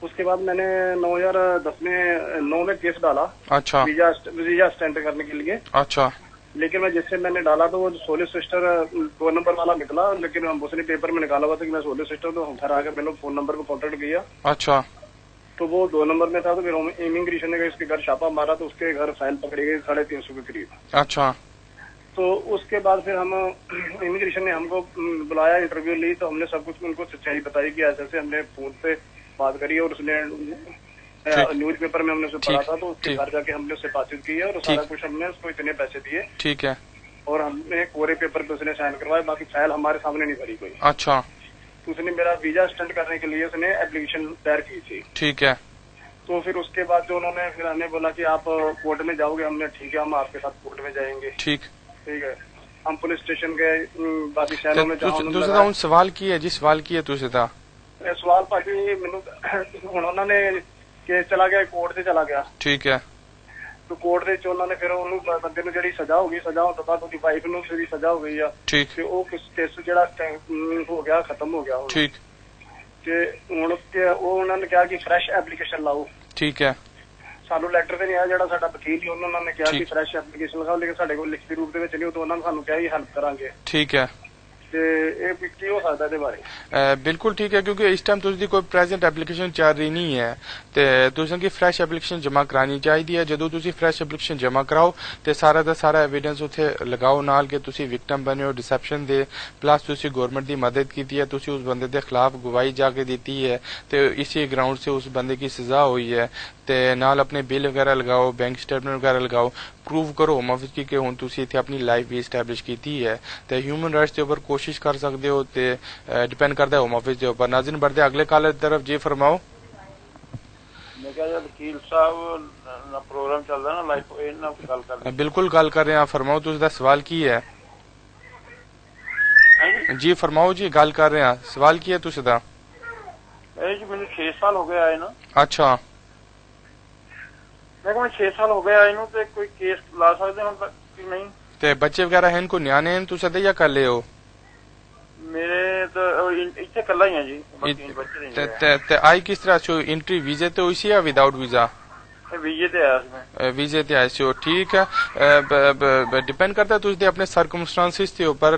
S10: उसके बाद मैंने 9 में केस डाला।
S1: अच्छा।
S10: वीजा स्टैंड करने के लिए।
S1: अच्छा।
S10: लेकिन मैं जिससे मैंने डाला तो वो सोलिसिटर 2 नंबर वाला निकला, लेकिन उसने पेपर में निकाला हुआ था कि मैं सोलिसिटर। तो घर आकर मैंने फोन नंबर को कॉन्टेक्ट किया।
S1: अच्छा।
S10: तो वो 2 नंबर में था। तो फिर इमिग्रेशन ने इसके घर छापा मारा तो उसके घर फाइल पकड़ी गई 350 के करीब।
S1: अच्छा।
S10: तो उसके बाद फिर हम इमिग्रेशन ने हमको बुलाया, इंटरव्यू ली, तो हमने सब कुछ उनको सच्चाई बताई कि ऐसे हमने फोन पे बात करी और उसने न्यूज पेपर में हमने उसे पढ़ा था। तो उसके घर जाके हमने उससे बातचीत की है और सारा कुछ हमने उसको इतने पैसे दिए।
S1: ठीक है।
S10: और हमने कोरे पेपर पे उसने साइन करवाया, बाकी फाइल हमारे सामने नहीं भरी कोई।
S1: अच्छा।
S10: तो उसने मेरा वीजा स्टैंड करने के लिए उसने एप्लीकेशन दायर की थी।
S1: ठीक है।
S10: तो फिर उसके बाद जो उन्होंने फिर हमें बोला कि आप कोर्ट में जाओगे। हमने ठीक है, हम आपके साथ कोर्ट में जाएंगे। ठीक है। हम पुलिस स्टेशन गए, बाकी शहरों में
S1: जाओ। सवाल की है जी, सवाल की है तुझे था
S10: सवाल भाजी मैनू उन्होंने केस चला गया, कोर्ट से चला गया।
S1: ठीक है।
S10: तो कोर्ट ਦੇ ਚ ਉਹਨਾਂ ਨੇ ਫਿਰ ਉਹਨੂੰ ਬੰਦੇ ਨੂੰ ਜਿਹੜੀ ਸਜ਼ਾ ਹੋ ਗਈ, ਸਜ਼ਾ ਹੋਣ ਤੋਂ ਬਾਅਦ ਉਹਦੀ ਵਾਈਫ ਨੂੰ ਵੀ ਸਜ਼ਾ ਹੋ ਗਈ ਆ।
S1: ਠੀਕ।
S10: ਤੇ ਉਹ ਕੇਸ ਜਿਹੜਾ ਹੋ ਗਿਆ, ਖਤਮ ਹੋ ਗਿਆ ਹੁਣ।
S1: ਠੀਕ।
S10: ਤੇ ਹੁਣ ਉਹ ਉਹਨਾਂ ਨੇ ਕਿਹਾ ਕਿ ਫਰੈਸ਼ ਐਪਲੀਕੇਸ਼ਨ ਲਾਓ।
S1: ਠੀਕ ਹੈ।
S10: ਸਾਨੂੰ ਲੈਟਰ ਤੇ ਨਹੀਂ ਆਇਆ, ਜਿਹੜਾ ਸਾਡਾ ਵਕੀਲ ਸੀ ਉਹਨਾਂ ਨੇ ਕਿਹਾ ਕਿ ਫਰੈਸ਼ ਐਪਲੀਕੇਸ਼ਨ ਲਗਾਓ, ਲੇਕਿਨ ਸਾਡੇ ਕੋਲ ਲਿਖਤੀ ਰੂਪ ਦੇ ਵਿੱਚ ਨਹੀਂ। ਉਹ ਤਾਂ ਉਹਨਾਂ ਨੇ ਸਾਨੂੰ ਕਿਹਾ ਹੀ ਹੈਲਪ ਕਰਾਂਗੇ।
S1: ਠੀਕ ਹੈ। बिल्कुल ठीक है, क्योंकि इस टाइम तुझी कोई प्रेजेंट एप्लीकेशन चल रही नहीं है ते तुसें की फ्रैश एप्लीकेशन जमा करानी चाहिए। जदों तुसी फ्रैश एप्लीकेशन जमा कराओ ते सारा दा सारा एविडेंस उत्थे लगाओ नाल कि तुसी विक्टिम बने हो डिसेप्शन दे, प्लस तुसी गवर्नमेंट दी मदद कीती है, तुसी उस बंदे दे खिलाफ गवाही जाके दी है ते इसी ग्राउंड से उस बंदे की सजा हुई है ते नाल अपने बिल वगैरह लगाओ, बैंक स्टेटमेंट वगैरह लगाओ, प्रूव करो होम ऑफिस की कि हुण तुसी इत्थे अपनी लाइफ भी एस्टैब्लिश कीती है ते ह्यूमन राइट्स के ऊपर कोशिश कर सकते हो ते डिपेंड करता है होम ऑफिस के ऊपर। नाज़रीन बढ़ते अगले कॉलर की तरफ। जी फरमाओ।
S11: मैं क्या वकील साहब ना प्रोग्राम चल रहा ना लाइफ ना गल कर।
S1: बिल्कुल गल कर रहे हैं, फरमाओ तुझा सवाल की है। जी फरमाओ जी, गल कर रहे हैं, सवाल की है तुझा?
S11: जी मैंने 6 साल हो गए आए ना।
S1: अच्छा,
S11: मैं 6 साल हो गए आए नु ते कोई केस ला सकते हो कि नहीं?
S1: ते बच्चे वगैरह हैं इनको न्याने हैं तुझा या कर ले हो?
S11: मेरे तो इतने कल्ला ही है जी, बच्चे
S1: ते आई किस तरह से एंट्री वीजे तो इसी या विदाउट वीजा?
S11: वीजे ते आया इसमें।
S1: वीजे ते आए हो, ठीक है। डिपेंड करता है तुझे अपने सर्कमस्टांसिस के ऊपर।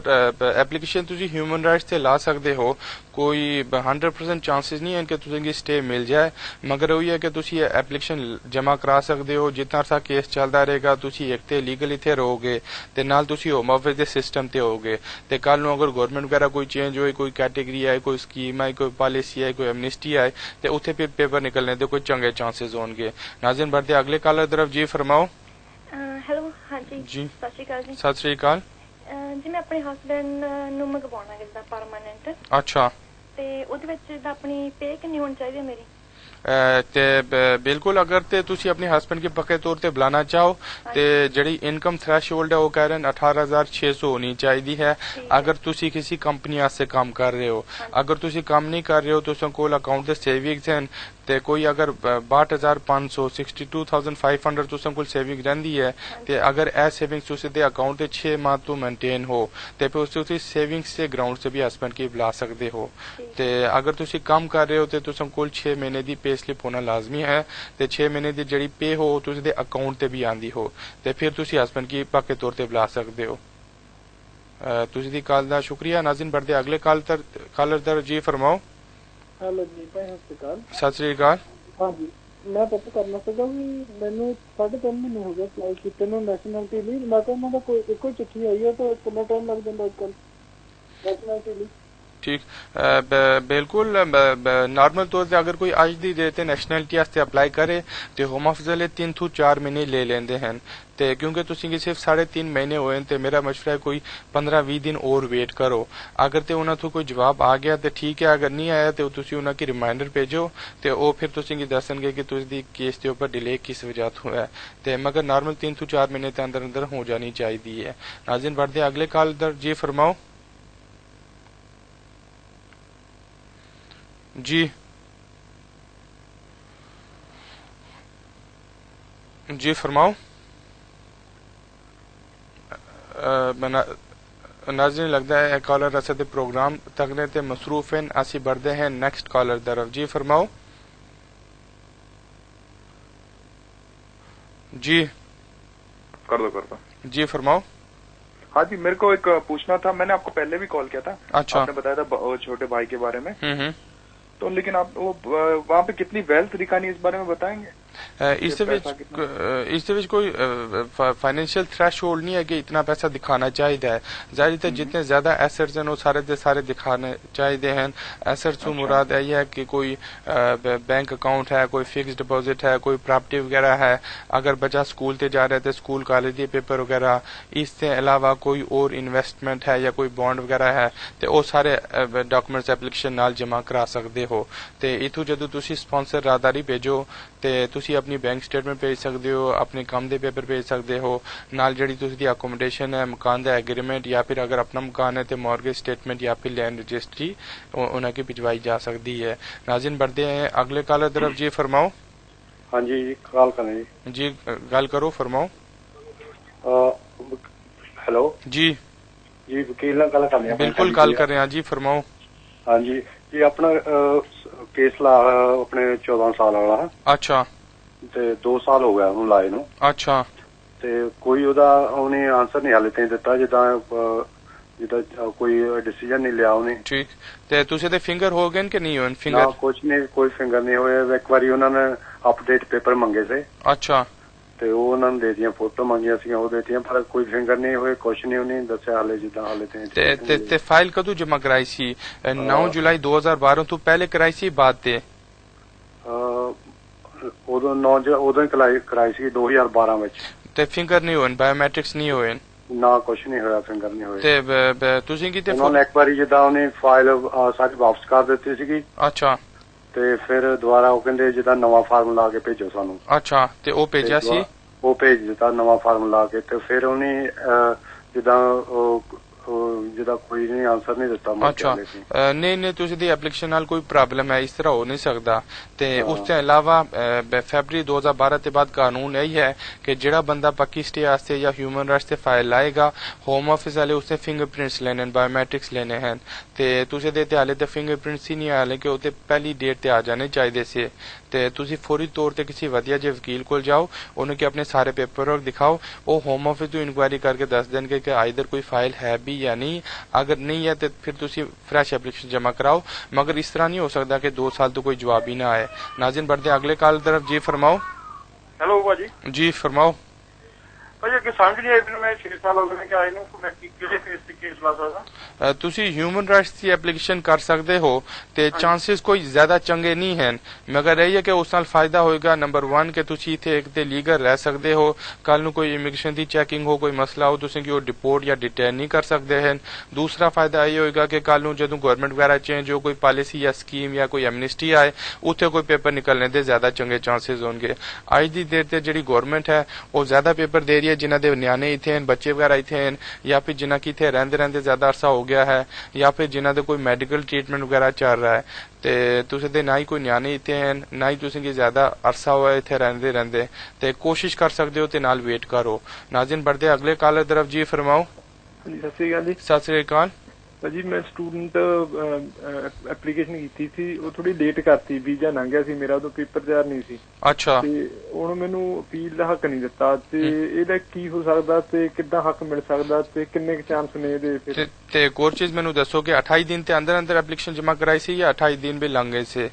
S1: एप्लीकेशन तुझी ह्यूमन राइट्स से ला सकते हो, कोई 100% चांसेस नहीं है कि तुझे स्टे मिल जाए, मगर वही है कि तुसी एप्लीकेशन जमा करा सकते हो। जितना अरसा केस चलता रहेगा तुसी एक ते लीगल इत्थे रहोगे ते नाल तुसी होम ऑफिस दे सिस्टम ते होगे ते कल नूं अगर गवर्नमेंट वगैरह कोई चेंज होए, कोई कैटेगरी आए, कोई स्कीम आए, कोई पॉलिसी आए, कोई एमनिस्टी आए ते उत्थे पेपर निकलने दे कोई चंगे चांसेस होंगे। नाज़रीन बढ़ते अगले कॉलर तरफ। जी फरमाओ।
S9: हेलो, हाँ जी,
S1: जी
S9: सत श्री अकाल जी।
S1: सत श्री अकाल
S9: जी, मैं अपने हसबैंड ਨੂੰ ਮੰਗਵਾਉਣਾ ਜਿੱਦਾਂ ਪਰਮਾਨੈਂਟ।
S1: अच्छा,
S9: ਤੇ ਉਹਦੇ ਵਿੱਚ ਜਿੱਦਾਂ ਆਪਣੀ ਪੇ ਕਿੰਨੀ ਹੋਣੀ ਚਾਹੀਦੀ ਹੈ ਮੇਰੀ?
S1: ते बिल्कुल अगर ते तुसी अपने हस्बैंड के पक्के तौर ते बुलाना चाहो ते जड़ी इनकम थ्रेशोल्ड है वो कह रहे हैं 18,600 होनी चाहिए है। अगर तुसी किसी कंपनी से काम कर रहे हो, अगर तुसी काम नहीं कर रहे हो तो कोल अकाउंट दे सेविंग्स हैं ते कोई अगर 62,500 62,500 तुसां कोल सेविंग रहिंदी है ते अगर ए सेविंग्स तुसी दे अकाउंट 6 माह तो मेंटेन हो ते फिर तुसी सेविंग्स से ग्राउंड से भी हस्बैंड की बुला सकते हो। ते अगर तुसी काम कर रहे हो ते तुसां कोल 6 महीने दी पे स्लिप होना लाजमी है ते 6 महीने दी जड़ी पे हो तुसी दे अकाउंट ते भी आंदी हो ते फिर तुसी हस्बैंड की पक्के तौर ते बुला सकते हो। तुसी दी कॉल दा शुक्रिया। नाज़रीन बढ़ते अगले कॉलर तर। जी फरमाओ।
S12: हेलो जी, सत
S1: सत श्री अकाल।
S12: हाँ जी, मैं पता करना सीगा भी मैंने 3.5 महीने हो गए अप्लाई कीते नु नैशनैलिटी ਲਈ। मैं तो उन्होंने कोई एक ही चिट्ठी आई है तो कितना टाइम लग जाता आजकल नैशनैलिटी ਲਈ?
S1: ठीक, बिल्कुल नॉर्मल तौर पर अगर कोई अज दी डेट नैशनैलिटी आस्ते अप्लाई करे तो होम ऑफिस वाले 3 to 4 महीने ले लेंदे हैं ते क्योंकि तुसी सिर्फ 3.5 महीने होए ते मेरा मशवरा है कोई 15-20 दिन और वेट करो। अगर ते उन्हां तो कोई जवाब आ गया तो ठीक है, अगर नहीं आया तो तुसी उन्हां की रिमाइंडर भेजो ते वो फिर तुसी दसणगे कि तुसी केस के ऊपर डिले किस वजह तो है ते मगर नॉर्मल 3 to 4 महीने के अंदर अंदर हो जानी चाहिए है। नाज़रीन बढ़ते अगले कॉल दर। जी फरमाओ। जी जी फरमाओ। नाज़रीन लगता है कॉलर असद प्रोग्राम तकने ते मसरूफ हैं, असी बढ़ते हैं नेक्स्ट कॉलर तरफ। जी फरमाओ। जी
S4: कर दो।
S1: जी फरमाओ।
S4: हाँ जी, मेरे को एक पूछना था, मैंने आपको पहले भी कॉल किया था।
S1: अच्छा,
S4: आपने बताया था छोटे भाई के बारे में। तो लेकिन आप वो वहाँ पे कितनी वेल्थ दिखानी इस बारे में बताएंगे? इस कोई फाइनेंशियल थ्रेशोल्ड नहीं है कि इतना पैसा दिखाना चाहिए। जाहिर है जितने ज्यादा एसेट्स हैं वो सारे दे सारे दिखाने चाहिए हैं। एसेट्स से मुराद यही है कि कोई बैंक अकाउंट है, कोई फिक्स डिपॉजिट है, कोई प्रॉपर्टी वगैरह है। अगर बच्चा स्कूल ते जा रहे थे, स्कूल कॉलेज के पेपर वगैरह, इससे अलावा कोई और इन्वेस्टमेंट है या कोई बॉन्ड वगैरह है तो वो सारे डॉक्यूमेंट्स एप्लीकेशन नाल जमा करा सकते हो। ते इथों जदों तुसी स्पॉन्सर राहदारी भेजो ते तुसी अपनी बैंक स्टेटमेंट भेज सकते हो, अपने काम दे पेपर भेज सकते हो, नाल जड़ी तुसी दी अकोमोडेशन है, मकान दा एग्रीमेंट या फिर अगर अपना मकान है तो मॉर्गेज स्टेटमेंट या फिर लैंड रजिस्ट्री उन्हें की भिजवाई जा सकती है। नाज़रीन बढ़ते हैं अगले कॉलर तरफ। जी फरमाओ।
S13: हाँ जी, कॉल करें
S1: जी गल करो, फरमाओ।
S13: हेलो
S1: जी
S13: जी, वकील नाल गल करनी है।
S1: बिल्कुल गल कर रहे हैं जी, फरमाओ।
S13: हाँ जी, ये अपना केस ला अपने 14 साल वाला।
S1: अच्छा,
S13: ते 2 साल हो गया ਉਹਨੂੰ ਲਾਏ ਨੂੰ।
S1: अच्छा,
S13: ਤੇ ਕੋਈ ਉਹਦਾ ਉਹਨੇ ਆਨਸਰ ਨਹੀਂ ਹਾਲੇ ਤਾਈਂ ਦਿੱਤਾ। ਜਿੱਦਾਂ ਜਿੱਦਾਂ ਕੋਈ ਡਿਸੀਜਨ ਨਹੀਂ ਲਿਆ ਉਹਨੇ।
S4: ਠੀਕ, ਤੇ ਤੁਸੀਂ ਤੇ ਫਿੰਗਰ ਹੋ ਗਏ ਕਿ ਨਹੀਂ ਹੋਏ ਫਿੰਗਰ?
S13: ਨਾ ਕੁਛ ਨਹੀਂ, ਕੋਈ ਫਿੰਗਰ ਨਹੀਂ ਹੋਇਆ। ਇੱਕ ਵਾਰੀ ਉਹਨਾਂ ਨੇ ਅਪਡੇਟ ਪੇਪਰ ਮੰਗੇ ਸੀ।
S4: ਅੱਛਾ।
S13: ਤੇ ਉਹ ਉਹਨਾਂ ਨੇ ਦੇ ਦੀਆਂ, ਫੋਟੋ ਮੰਗੀਆਂ ਸੀ ਉਹ ਦੇਤੀਆਂ, ਪਰ ਕੋਈ ਫਿੰਗਰ ਨਹੀਂ ਹੋਏ, ਕੁਛ ਨਹੀਂ ਉਹਨੇ ਦੱਸਿਆ ਹਾਲੇ, ਜਿੱਦਾਂ ਹਾਲੇ
S4: ਤੇ ਫਾਈਲ ਕਦੋਂ ਜਮਾ ਕਰਾਈ ਸੀ? 9 ਜੁਲਾਈ 2012 ਤੋਂ ਪਹਿਲੇ ਕਰਾਈ ਸੀ ਬਾਅਦ ਤੇ?
S13: ਉਦੋਂ ਹੀ ਕਰਾਈ ਸੀ 2012 ਵਿੱਚ।
S4: ਤੇ ਫਿੰਗਰ ਨਹੀਂ ਹੋਏ, ਬਾਇਓਮੈਟ੍ਰਿਕਸ ਨਹੀਂ ਹੋਏ?
S13: ਨਾ ਕੁਛ ਨਹੀਂ ਹੋਇਆ, ਫਿੰਗਰ ਨਹੀਂ ਹੋਏ।
S4: ਤੇ ਤੁਸੀਂ ਕਿਤੇ
S13: ਉਹਨਾਂ ਨੇ ਇੱਕ ਵਾਰੀ ਜਿੱਦਾਂ ਉਹਨੇ ਫਾਈਲ ਸਾਰੀ ਵਾਪਸ ਕਰ ਦਿੱਤੀ ਸੀਗੀ।
S4: ਅੱਛਾ।
S13: ਤੇ ਫਿਰ ਦੁਬਾਰਾ ਉਹ ਕਹਿੰਦੇ ਜਿੱਦਾਂ ਨਵਾਂ ਫਾਰਮ ਲਾ ਕੇ ਭੇਜੋ ਸਾਨੂੰ।
S4: ਅੱਛਾ, ਤੇ ਉਹ ਭੇਜਿਆ ਸੀ?
S13: ਉਹ ਭੇਜ ਦਿੱਤਾ ਨਵਾਂ ਫਾਰਮ ਲਾ ਕੇ। ਤੇ ਫਿਰ ਉਹਨੇ ਜਿੱਦਾਂ ਜਿਹਦਾ ਕੋਈ ਨਹੀਂ ਆਨਸਰ ਨਹੀਂ ਦਿੱਤਾ।
S4: ਅੱਛਾ, ਨਹੀਂ ਤੁਸੀਂ ਦੀ ਐਪਲੀਕੇਸ਼ਨ ਨਾਲ ਕੋਈ ਪ੍ਰੋਬਲਮ ਹੈ, ਇਸ ਤਰ੍ਹਾਂ ਹੋ ਨਹੀਂ ਸਕਦਾ। ਤੇ ਉਸ ਤੋਂ ਇਲਾਵਾ ਫੈਬਰੀ 2012 ਤੇ ਬਾਅਦ ਕਾਨੂੰਨ ਇਹੀ ਹੈ ਕਿ ਜਿਹੜਾ ਬੰਦਾ ਪੱਕੀ ਸਟੇ ਵਾਸਤੇ ਜਾਂ ਹਿਊਮਨ ਰਾਈਟਸ ਤੇ ਫਾਈਲ ਲਾਏਗਾ, ਹੋਮ ਆਫਿਸ ਵਾਲੇ ਉਸਨੇ ਫਿੰਗਰਪ੍ਰਿੰਟਸ ਲੈਣੇ, ਬਾਇਓਮੈਟ੍ਰਿਕਸ ਲੈਣੇ ਹਨ। ਤੇ ਤੁਸੀਂ ਦੇ ਹਾਲੇ ਤੇ ਫਿੰਗਰਪ੍ਰਿੰਟਸ ਹੀ ਨਹੀਂ ਆਏ ਕਿ ਉਹ ਤੇ ਪਹਿਲੀ ਡੇਟ ਤੇ ਆ ਜਾਣੇ ਚਾਹੀਦੇ ਸੀ। ਤੇ ਤੁਸੀਂ ਫੌਰੀ ਤੌਰ ਤੇ ਕਿਸੇ ਵਧੀਆ ਜਿਹੇ ਵਕੀਲ ਕੋਲ ਜਾਓ, ਉਹਨੂੰ ਕਿ ਆਪਣੇ ਸਾਰੇ ਪੇਪਰ ਵਰਕ ਦਿਖਾਓ, ਉਹ ਹੋਮ ਆਫਿਸ ਤੋਂ ਇਨਕੁਆਇਰੀ ਕਰਕੇ ਦੱਸ ਦੇਣਗੇ ਕਿ ਆਈਦਰ ਕੋਈ ਫਾਈਲ ਹੈ ਵੀ ਜਾਂ ਨਹੀਂ। ਅਗਰ ਨਹੀਂ ਹੈ ਤੇ ਫਿਰ ਤੁਸੀਂ ਫਰੈਸ਼ ਐਪਲੀਕੇਸ਼ਨ ਜਮਾ कराओ, मगर इस तरह नहीं हो सकता कि 2 साल तो कोई जवाब ही ना आए। नाज़रीन बढ़ते अगले कॉल तरफ। जी फरमाओ।
S11: हेलो भाजी।
S4: जी फरमाओ
S11: भाजी। अगे समझ नहीं आई मैं 6 साल हो गए कि आए ਨੂੰ ਮੈਂ ਕਿਹੜੇ ਫੇਸ ਤੇ ਕੇਸ ਲਾ ਸਕਦਾ?
S4: ਤੁਸੀਂ ਹਿਊਮਨ ਰਾਈਟਸ ਦੀ ਐਪਲੀਕੇਸ਼ਨ ਕਰ ਸਕਦੇ ਹੋ ਤੇ ਚਾਂਸਸ ਕੋਈ ਜ਼ਿਆਦਾ ਚੰਗੇ ਨਹੀਂ ਹਨ, ਮਗਰ ਇਹ ਹੈ ਕਿ ਉਸ ਨਾਲ ਫਾਇਦਾ ਹੋਏਗਾ ਨੰਬਰ 1 ਕਿ ਤੁਸੀਂ ਇੱਥੇ ਇੱਕ ਤੇ ਲੀਗਲ ਰਹਿ ਸਕਦੇ ਹੋ, ਕੱਲ ਨੂੰ ਕੋਈ ਇਮੀਗ੍ਰੇਸ਼ਨ ਦੀ ਚੈਕਿੰਗ ਹੋ, ਕੋਈ ਮਸਲਾ ਹੋ, ਤੁਸੀਂ ਕਿ ਉਹ ਡਿਪੋਰਟ ਜਾਂ ਡਿਟੇਨ ਨਹੀਂ ਕਰ ਸਕਦੇ ਹਨ। ਦੂਸਰਾ ਫਾਇਦਾ ਇਹ ਹੋਏਗਾ ਕਿ ਕੱਲ ਨੂੰ ਜਦੋਂ ਗਵਰਨਮੈਂਟ ਵਗੈਰਾ ਚੇਂਜ ਹੋ, ਕੋਈ ਪਾਲਿਸੀ ਜਾਂ ਸਕੀਮ ਜਾਂ ਕੋਈ ਐਮਨਿਸਟੀ ਆਏ, ਉੱਥੇ ਕੋਈ ਪੇਪਰ ਨਿਕਲਣੇ ਦੇ ਜ਼ਿਆਦਾ ਚੰਗੇ ਚਾਂਸਸ ਹੋਣਗੇ। ਅੱਜ ਦੀ ਦੇਰ ਤੇ ਜਿਹੜੀ ਗਵਰਨਮੈਂਟ ਹੈ ਉਹ ਜ਼ਿਆਦਾ ਪੇਪਰ ਦੇ ਰਹੀ ਹੈ ਜਿਨ੍ਹਾਂ ਦੇ ਨਿਆਣੇ ਇੱਥੇ ਹਨ, ਬੱਚੇ ਵਗੈਰਾ ਇੱਥੇ ਹਨ, ਜਾਂ ਫਿਰ ਜਿਨ੍ਹਾਂ ਕੀ ਇੱਥੇ ਰਹਿੰਦੇ ਰਹਿੰਦੇ ਜ਼ਿਆਦਾ ਅਰਸਾ ਹੋ ਗਿਆ ਹੈ, ਜਾਂ ਫਿਰ ਜਿਨ੍ਹਾਂ ਦੇ ਕੋਈ ਮੈਡੀਕਲ ਟ੍ਰੀਟਮੈਂਟ ਵਗੈਰਾ ਚੱਲ ਰਿਹਾ ਹੈ। ਤੇ ਤੁਸੀਂ ਦੇ ਨਾ ਹੀ ਕੋਈ ਨਿਆਣੇ ਇੱਥੇ ਹਨ, ਨਾ ਹੀ ਤੁਸੀਂ ਕੀ ਜ਼ਿਆਦਾ ਅਰਸਾ ਹੋਇਆ ਇੱਥੇ ਰਹਿੰਦੇ ਰਹਿੰਦੇ, ਤੇ ਕੋਸ਼ਿਸ਼ ਕਰ ਸਕਦੇ ਹੋ ਤੇ ਨਾਲ ਵੇਟ ਕਰੋ। ਨਾਜ਼ਰੀਨ बढ़ते अगले कॉलर तरफ। जी फरमाओ।
S14: सत श्री अकाल जी।
S4: सत श्री अकाल
S14: भाजी। मैं स्टूडेंट एप्लीकेशन की थी, वो थोड़ी लेट करती, वीजा लंघ गया सी मेरा, उदों पेपर तैयार नहीं सी।
S4: अच्छा।
S14: ते हुण मैनूं अपील दा हक नहीं दिता, ते इहदा की हो सकदा ते किद्दां हक मिल सकदा ते किन्ने क चांस ने इहदे फिर?
S4: ते एक और चीज मैनूं दसो कि 28 दिन के अंदर अंदर एप्लीकेशन जमा कराई सी या 28 दिन भी लंघ गए से?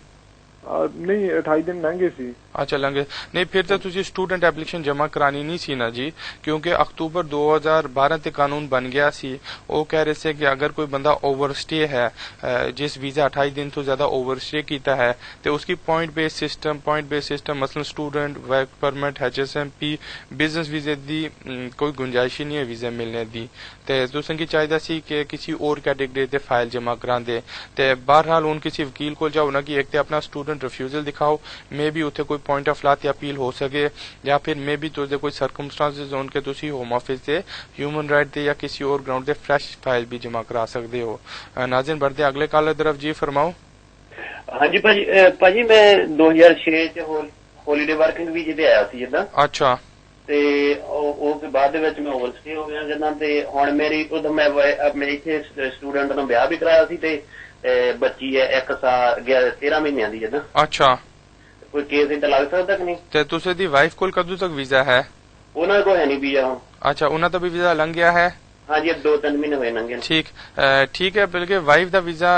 S14: नहीं 28 दिन लंघे सी।
S4: अच्छा लंघे नहीं, फिर तो तुझे स्टूडेंट एप्लीकेशन जमा करानी नहीं सी ना जी, क्योंकि अक्टूबर 2012 ते कानून बन गया सी। वो कह रहे थे कि अगर कोई बंदा ओवरस्टे है, जिस वीजा 28 दिन तो ज्यादा ओवरस्टे कीता है, तो उसकी पॉइंट बेस्ड सिस्टम मसलन student work permit HSMP business वीजे दी कोई गुंजाइश ही नहीं है वीजा मिलने दी। ते तुसें की चाहिए सी कि किसी और कैटेगरी ते फाइल जमा करा दे। ते बहरहाल उन किसी वकील को जाओ ना कि एक ते अपना स्टूडेंट रिफ्यूजल दिखाओ, मे भी उथे कोई पॉइंट ऑफ लॉ ते अपील हो सके, या फिर मे भी तुझे कोई सर्कमस्टांसिस होन के तुसी होम ऑफिस से ह्यूमन राइट ते या किसी और ग्राउंड ते फ्रेश फाइल भी जमा करा सकते हो। नाज़रीन बढ़ते अगले कॉलर तरफ। जी फरमाओ।
S15: हाँ जी भाजी मैं 2006 च हॉलीडे वर्किंग वीजे ते आया सी जिद्दां।
S4: अच्छा।
S15: ਤੇ ਉਹ ਬਾਅਦ ਦੇ ਵਿੱਚ ਮੈਂ ਓਵਰਸਟੇ ਹੋ ਗਿਆ ਜਿੱਦਾਂ, ਤੇ ਹੁਣ ਮੇਰੀ ਉਦੋਂ ਮੈਂ ਮੇਰੇ ਇੱਥੇ ਸਟੂਡੈਂਟ ਨੂੰ ਵਿਆਹ ਵੀ ਕਰਾਇਆ ਸੀ ਤੇ ਬੱਚੀ ਹੈ 1 ਸਾਲ 13 ਮਹੀਨਿਆਂ ਦੀ ਜਿੱਦਾਂ।
S4: ਅੱਛਾ।
S15: ਕੋਈ ਕੇਸ ਇੱਦਾਂ ਲੱਗ ਸਕਦਾ ਕਿ ਨਹੀਂ?
S4: ਤੇ ਤੁਸੀਂ ਦੀ ਵਾਈਫ ਕੋਲ ਕਦੋਂ ਤੱਕ ਵੀਜ਼ਾ ਹੈ?
S15: ਉਹਨਾਂ ਕੋਲ ਹੈ ਨਹੀਂ ਵੀਜ਼ਾ ਹੁਣ।
S4: अच्छा उन्हें तो भी वीजा लंघ गया है?
S15: हाँ जी 2-3 महीने हुए लंघे।
S4: ठीक है, बल्कि वाइफ का वीजा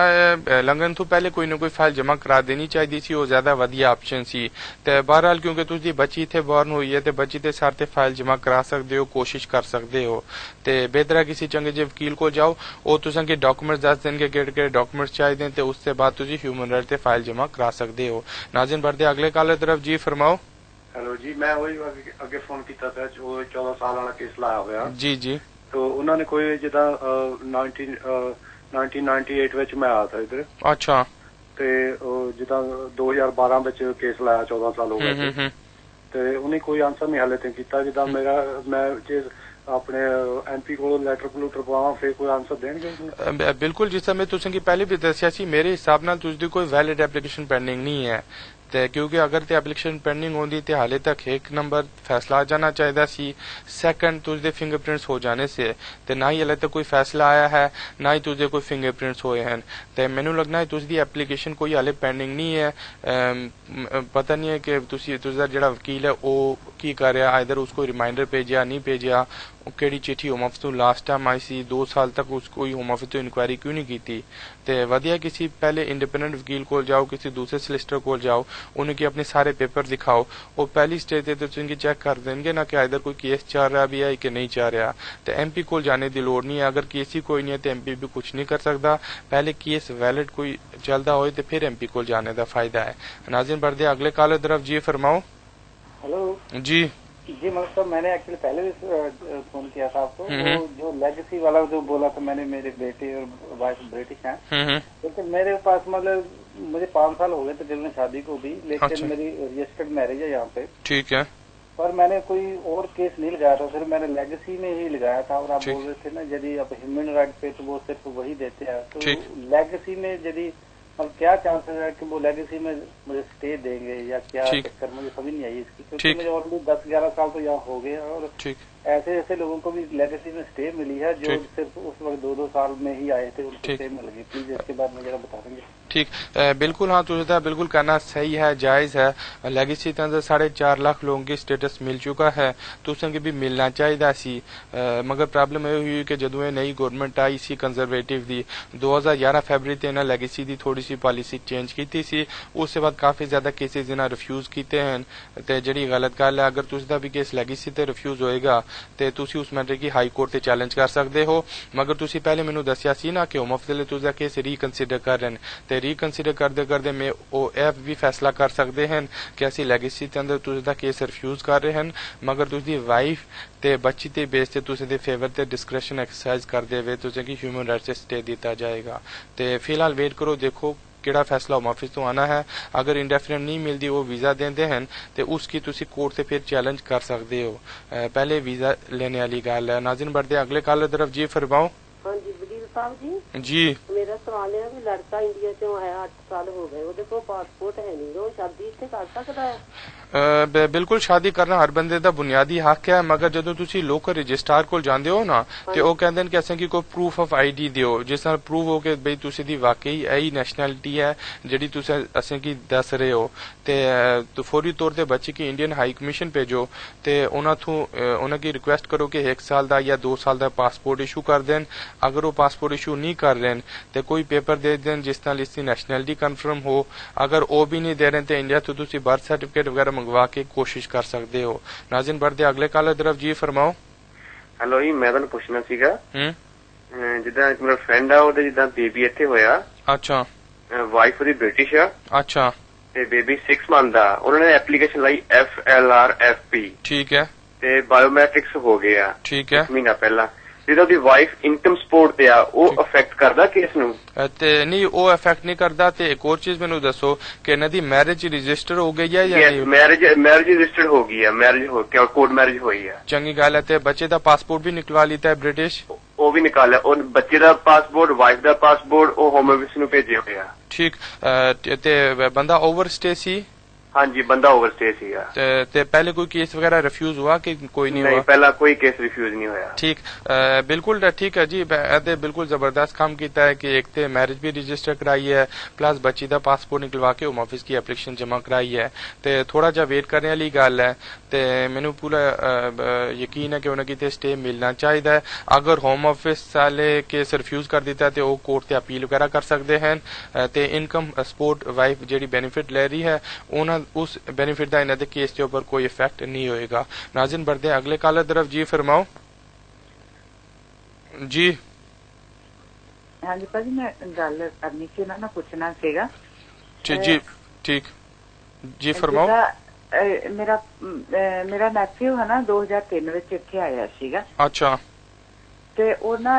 S4: लंघन तो पहले कोई ना कोई फाइल जमा करा देनी चाहिए सी, वो ज्यादा वधिया ऑप्शन सी। ते बहरहाल क्योंकि तुझी बच्ची इत्थे बॉर्न हुई है ते बच्ची ते सारे फाइल जमा करा सकते हो, कोशिश कर सकते हो। ते बेहतर है किसी चंगे जे वकील को जाओ, वो तुसें के डॉक्यूमेंट्स दस देंगे केड़े डॉक्यूमेंट्स चाहिए, ते उसके बाद तुझी ह्यूमन राइट ते फाइल जमा करा सकते हो। नाज़रीन बढ़ते अगले कॉलर तरफ। जी फरमाओ।
S13: हेलो जी। मैं वही अगे फोन किया था, 14 साल वाला केस लाया हुआ।
S4: जी जी।
S13: तो उन्होंने कोई जिदा 1998 ਵਿੱਚ ਮੈਂ ਆਇਆ था इधर।
S4: अच्छा।
S13: ਤੇ ਜਿਦਾ 2012 ਵਿੱਚ ਕੇਸ ਲਾਇਆ, 14 ਸਾਲ ਹੋ ਗਏ ਤੇ ਉਹਨੇ ਕੋਈ ਆਨਸਰ ਨਹੀਂ ਹਾਲੇ ਤੱਕ ਕੀਤਾ। ਜਿਦਾ ਮੇਰਾ ਮੈਂ ਜੇ ਆਪਣੇ MP ਕੋਲ ਲੈਟਰ ਪਲੂਟਰ ਪਾਵਾਂ ਫਿਰ ਕੋਈ ਆਨਸਰ ਦੇਣਗੇ?
S4: ਬਿਲਕੁਲ, ਜਿਸ ਤਰ੍ਹਾਂ ਮੈਂ ਤੁਸੀਂ ਪਹਿਲੇ ਵੀ ਦੱਸਿਆ ਸੀ, ਮੇਰੇ ਹਿਸਾਬ ਨਾਲ ਤੁਸੀਂ ਕੋਈ ਵੈਲਿਡ ਐਪਲੀਕੇਸ਼ਨ ਪੈਂਡਿੰਗ ਨਹੀਂ ਹੈ। ਤੇ ਕਿਉਂਕਿ ਅਗਰ ਤੇ ਐਪਲੀਕੇਸ਼ਨ ਪੈਂਡਿੰਗ ਹੁੰਦੀ ਤੇ ਹਾਲੇ ਤੱਕ 1 ਨੰਬਰ ਫੈਸਲਾ ਆ ਜਾਣਾ ਚਾਹੀਦਾ ਸੀ, ਸੈਕੰਡ ਤੁਝਦੇ ਫਿੰਗਰਪ੍ਰਿੰਟਸ ਹੋ ਜਾਣੇ ਸੀ, ਤੇ ਨਾ ਹੀ ਹਾਲੇ ਤੱਕ ਕੋਈ ਫੈਸਲਾ ਆਇਆ ਹੈ, ਨਾ ਹੀ ਤੁਝਦੇ ਕੋਈ ਫਿੰਗਰਪ੍ਰਿੰਟਸ ਹੋਏ ਹਨ। ਤੇ ਮੈਨੂੰ ਲੱਗਦਾ ਹੈ ਤੁਝਦੀ ਐਪਲੀਕੇਸ਼ਨ ਕੋਈ ਹਾਲੇ ਪੈਂਡਿੰਗ ਨਹੀਂ ਹੈ। ਪਤਾ ਨਹੀਂ ਹੈ ਕਿ ਤੁਸੀਂ ਤੁਝਦਾ ਜਿਹੜਾ ਵਕੀਲ ਹੈ ਉਹ ਕੀ ਕਰ ਰਿਹਾ, ਆਈਦਰ ਉਸਕੋ ਰਿਮਾइंडर भेजा नहीं भेजा, ਕਿਹੜੀ ਚਿੱਠੀ ਹੋਮ ਆਫਿਸ ਤੋਂ ਲਾਸਟ ਟਾਈਮ ਆਈ ਸੀ 2 ਸਾਲ ਤੱਕ ਉਸ ਕੋਈ ਹੋਮ ਆਫਿਸ ਤੋਂ ਇਨਕੁਆਇਰੀ ਕਿਉਂ ਨਹੀਂ ਕੀਤੀ ਤੇ ਵਧੀਆ ਕਿਸੇ ਪਹਿਲੇ ਇੰਡੀਪੈਂਡੈਂਟ ਵਕੀਲ ਕੋਲ ਜਾਓ ਕਿਸੇ ਦੂਸਰੇ ਸਲਿਸਟਰ ਕੋਲ ਜਾਓ ਉਹਨੂੰ ਕਿ ਆਪਣੇ ਸਾਰੇ ਪੇਪਰ ਦਿਖਾਓ ਉਹ ਪਹਿਲੀ ਸਟੇਜ ਤੇ ਤੁਸੀਂ ਚੈੱਕ ਕਰ ਦੇਣਗੇ ਨਾ ਕਿ ਇਧਰ ਕੋਈ ਕੇਸ ਚੱਲ ਰਿਹਾ ਵੀ ਹੈ ਕਿ ਨਹੀਂ ਚੱਲ ਰਿਹਾ ਤੇ एमपी ਕੋਲ ਜਾਣੇ ਦੀ ਲੋੜ ਨਹੀਂ ਹੈ अगर केस ही कोई नहीं है तो एमपी भी कुछ नहीं कर सकता पहले केस वैलिड कोई चलता हो तो फिर एमपी को जाने का फायदा है। नाज़रीन बढ़ते अगले कॉल तरफ जी फरमाओ।
S5: हेलो जी मतलब साहब मैंने एक्चुअली पहले भी फोन किया था आपको वो जो लेगेसी वाला जो बोला था मैंने मेरे बेटे और वाइफ ब्रिटिश हैं लेकिन मेरे पास मतलब मुझे 5 साल हो गए तकरीबन शादी को भी लेकिन मेरी रजिस्टर्ड मैरिज है यहाँ पे ठीक है पर मैंने कोई और केस नहीं लगाया था सिर्फ मैंने लेगेसी में ही लगाया था और आप बोल रहे थे ना यदि आप ह्यूमन राइट पे तो वो सिर्फ वही देते हैं तो लेगेसी में यदि मतलब क्या चांसेस है कि वो लेगेसी में मुझे स्टे देंगे या क्या चक्कर मुझे समझ नहीं आई इसकी क्योंकि मुझे ऑलरेडी 10-11 साल तो यहाँ हो गए और ऐसे ऐसे लोगों को भी लेगेसी में स्टे मिली है जो सिर्फ उस वक्त 2-2 साल में ही आए थे उनको स्टे मिल गई प्लीज इसके बाद में जरा बता देंगे।
S4: ठीक बिल्कुल हाँ तुझे बिल्कुल करना सही है जायज है लेगेसी के अंदर 4.5 लाख लोगों की स्टेटस मिल चुका है तो उसे भी मिलना चाहिए सी मगर प्रॉब्लम ये हुई कि जदों नई गवर्नमेंट आई सी कंजरवेटिव दी 2011 फरवरी ते इन्हें लेगेसी दी थोड़ी सी पॉलिसी चेंज की सी उसके बाद काफी ज्यादा केसेज इन्हें रिफ्यूज किए हैं ते जिहड़ी गलत गल है अगर तुझदा भी केस लेगेसी ते रिफ्यूज होएगा ते तुसी उस मैटर की हाई कोर्ट ते चैलेंज कर सकते हो मगर तुसी पहले मैनू दस्सिया सी ना कि होम ऑफिस ले तुझदा केस रीकंसीडर कर रहे हैं रीकंसीडर करते करते में OF भी फैसला कर सकते हैं कि असी लेगेसी के अंदर तुझदा केस रिफ्यूज कर रहे हैं मगर तुझदी वाइफ ते बच्ची ते बेस ते तुझे फेवर ते डिस्क्रिशन एक्सरसाइज करते हुए तुझे की ह्यूमन राइट्स से स्टे दिता जाएगा ते फिलहाल वेट करो देखो केड़ा फैसला होम ऑफिस तो आना है अगर इंडेफिनेट नहीं मिलती वो वीजा देंदे हैं तो उसकी तुसी कोर्ट से फिर चैलेंज कर सकते हो पहले वीजा लेने वाली गल है। नाज़रीन बढ़ते अगले कॉल तरफ जी फरमाओ।
S16: हाँ जी वकील साहब जी मेरा सवाल है भी लड़का इंडिया से आया 8 साल हो गए ਉਹਦੇ ਕੋਲ ਪਾਸਪੋਰਟ है नहीं वो शादी ਇੱਥੇ कर सकता है
S4: बिल्कुल शादी करना हर बंदे दा बुनियादी हक है मगर जदों तुसी लोकल रजिस्ट्रार कोल जांदे हो ना ते ओ कहंदे ने कि असें की कोई प्रूफ ऑफ आईडी दियो जिस नाल प्रूव हो के बई तुसी दी वाकई यही नेशनैलिटी है जेडी तुसी असें की दस रहे हो ते फौरी तौर ते बच्चे की इंडियन हाई कमीशन भेजो ते उन्हां की रिक्वेस्ट करो कि 1 साल दा या 2 साल दा पासपोर्ट इशू कर देन अगर वो पासपोर्ट इशू नहीं कर रहे तो कोई पेपर दे देन जिस नाल इसकी नेशनैलिटी कन्फर्म हो अगर वो भी नहीं दे रहे तो इंडिया तो तुसी बर्थ सर्टिफिकेट वगैरह मंगवा के कोशिश कर सकते हो। नाज़रीन बढ़ते अगले कॉल तरफ जी फरमाओ।
S17: हेलो जी मैं ਤੁਹਾਨੂੰ ਪੁੱਛਣਾ ਸੀਗਾ ਜਿੱਦਾਂ ਇੱਕ ਮੇਰਾ ਫਰੈਂਡ ਆ ਉਹਦੇ ਜਿੱਦਾਂ ਬੇਬੀ ਇੱਥੇ ਹੋਇਆ ਅੱਛਾ ਵਾਈਫ ਉਹਦੀ ਬ੍ਰਿਟਿਸ਼ ਆ ਅੱਛਾ ਤੇ ਬੇਬੀ 6 ਮੰਥ ਦਾ ਉਹਨਾਂ ਨੇ ਐਪਲੀਕੇਸ਼ਨ ਲਈ FLRFP ਠੀਕ ਹੈ ਤੇ ਬਾਇਓਮੈਟ੍ਰਿਕਸ ਹੋ ਗਿਆ ਠੀਕ ਹੈ ਮਹੀਨਾ ਪਹਿਲਾਂ ਜਿਹਦਾ ਉਹਦੀ ਵਾਈਫ ਇਨਕਮ ਸਪੋਰਟ ਤੇ ਆ ਉਹ ਅਫੈਕਟ ਕਰਦਾ ਕੇਸ ਨੂੰ ਤੇ ਨਹੀਂ ਉਹ ਅਫੈਕਟ ਨਹੀਂ ਕਰਦਾ ਤੇ ਇੱਕ ਹੋਰ ਚੀਜ਼ ਮੈਨੂੰ ਦੱਸੋ ਕਿ ਇਹਨਾਂ ਦੀ ਮੈਰਿਜ ਰਜਿਸਟਰ ਹੋ ਗਈ ਹੈ ਜਾਂ ਨਹੀਂ ਮੈਰਿਜ ਰਜਿਸਟਰਡ ਹੋ ਗਈ ਹੈ ਮੈਰਿਜ ਹੋ ਕੇ ਕੋਰਟ ਮੈਰਿਜ ਹੋਈ ਹੈ ਚੰਗੀ ਗੱਲ ਹੈ ਤੇ ਬੱਚੇ ਦਾ ਪਾਸਪੋਰਟ ਵੀ ਨਿਕਲਵਾ ਲਿੱਤਾ ਹੈ ਬ੍ਰਿਟਿਸ਼ ਉਹ ਵੀ ਨਿਕਾਲਿਆ ਉਹ ਬੱਚੇ ਦਾ ਪਾਸਪੋਰਟ ਵਾਈਫ ਦਾ ਪਾਸਪੋਰਟ ਉਹ ਹੋਮ ਆਫਿਸ ਨੂੰ ਭੇਜਿਆ ਹੋਇਆ ਠੀਕ ਤੇ ਬੰਦਾ ਓਵਰਸਟੇ ਸੀ हाँ जी बंदा ओवरस्टे सीगा ते पहले कोई केस वगैरह रिफ्यूज हुआ कि कोई नहीं हुआ पहला कोई केस रिफ्यूज नहीं हुआ ठीक बिल्कुल ठीक है जी ते बिल्कुल जबरदस्त काम किया है कि एक ते मैरिज भी रजिस्टर कराई है प्लस बच्ची दा पासपोर्ट निकलवा के होम ऑफिस की एप्लीकेशन जमा कराई है ते थोड़ा जा वेट करने वाली गल है ते मैनू पूरा यकीन है कि उन्हें किते स्टे मिलना चाहिए अगर होम ऑफिस वाले केस रिफ्यूज कर दिता तो वो कोर्ट ते अपील वगैरह कर सकते हैं ते income support wife JD benefit ले रही है उन्हें उस बेनिफिट का इन्होंने केस के ऊपर कोई इफेक्ट नहीं होएगा। नाज़रीन बढ़ते हैं अगले कॉलर तरफ जी फरमाओ। जी
S18: हाँ जी भाजी मैं गल करनी सी ना पूछना सीगा
S4: जी ठीक जी फरमाओ।
S18: मेरा नेफ्यू है ना 2003 विच इत्थे आया सीगा अच्छा ते ਉਹ ਨਾ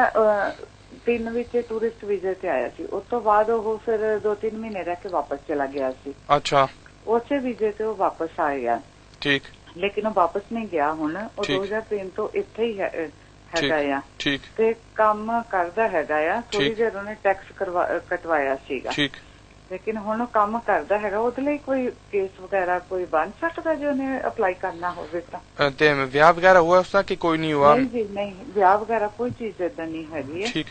S18: 3 ਵਿੱਚ ਟੂਰਿਸਟ ਵੀਜ਼ੇ ਤੇ ਆਇਆ ਸੀ ਉਸ ਤੋਂ ਬਾਅਦ ਉਹ ਫਿਰ 2-3 ਮਹੀਨੇ ਰਹਿ ਕੇ ਵਾਪਸ ਚਲਾ ਗਿਆ ਸੀ ਅੱਛਾ ਉਸੇ ਵੀਜ਼ੇ ਤੇ ਉਹ ਵਾਪਸ ਆ ਗਿਆ ਠੀਕ ਲੇਕਿਨ ਉਹ ਵਾਪਸ ਨਹੀਂ ਗਿਆ ਹੁਣ ਉਹ 2003 ਤੋਂ ਇੱਥੇ ਹੀ ਹੈਗਾ ਆ ਠੀਕ ਤੇ ਕੰਮ ਕਰਦਾ ਹੈਗਾ ਆ ਥੋੜੀ ਦੇਰ ਉਹਨੇ ਟੈਕਸ ਕਟਵਾਇਆ ਸੀਗਾ ਠੀਕ ਲੇਕਿਨ ਹੁਣ ਉਹ ਕੰਮ ਕਰਦਾ ਹੈਗਾ ਉਹਦੇ ਲਈ ਕੋਈ ਕੇਸ ਵਗੈਰਾ ਕੋਈ ਬਣ ਸਕਦਾ ਜੇ ਉਹਨੇ ਅਪਲਾਈ ਕਰਨਾ ਹੋਵੇ ਤਾਂ
S4: ਤੇ ਵਿਆਹ ਵਗੈਰਾ ਹੋਇਆ ਉਸਦਾ ਕਿ ਕੋਈ ਨਹੀਂ ਹੋਇਆ
S18: ਨਹੀਂ ਜੀ ਨਹੀਂ ਵਿਆਹ ਵਗੈਰਾ ਕੋਈ ਚੀਜ਼ ਏਦਾਂ ਨਹੀਂ ਹੈਗੀ ਹੈ ਠੀਕ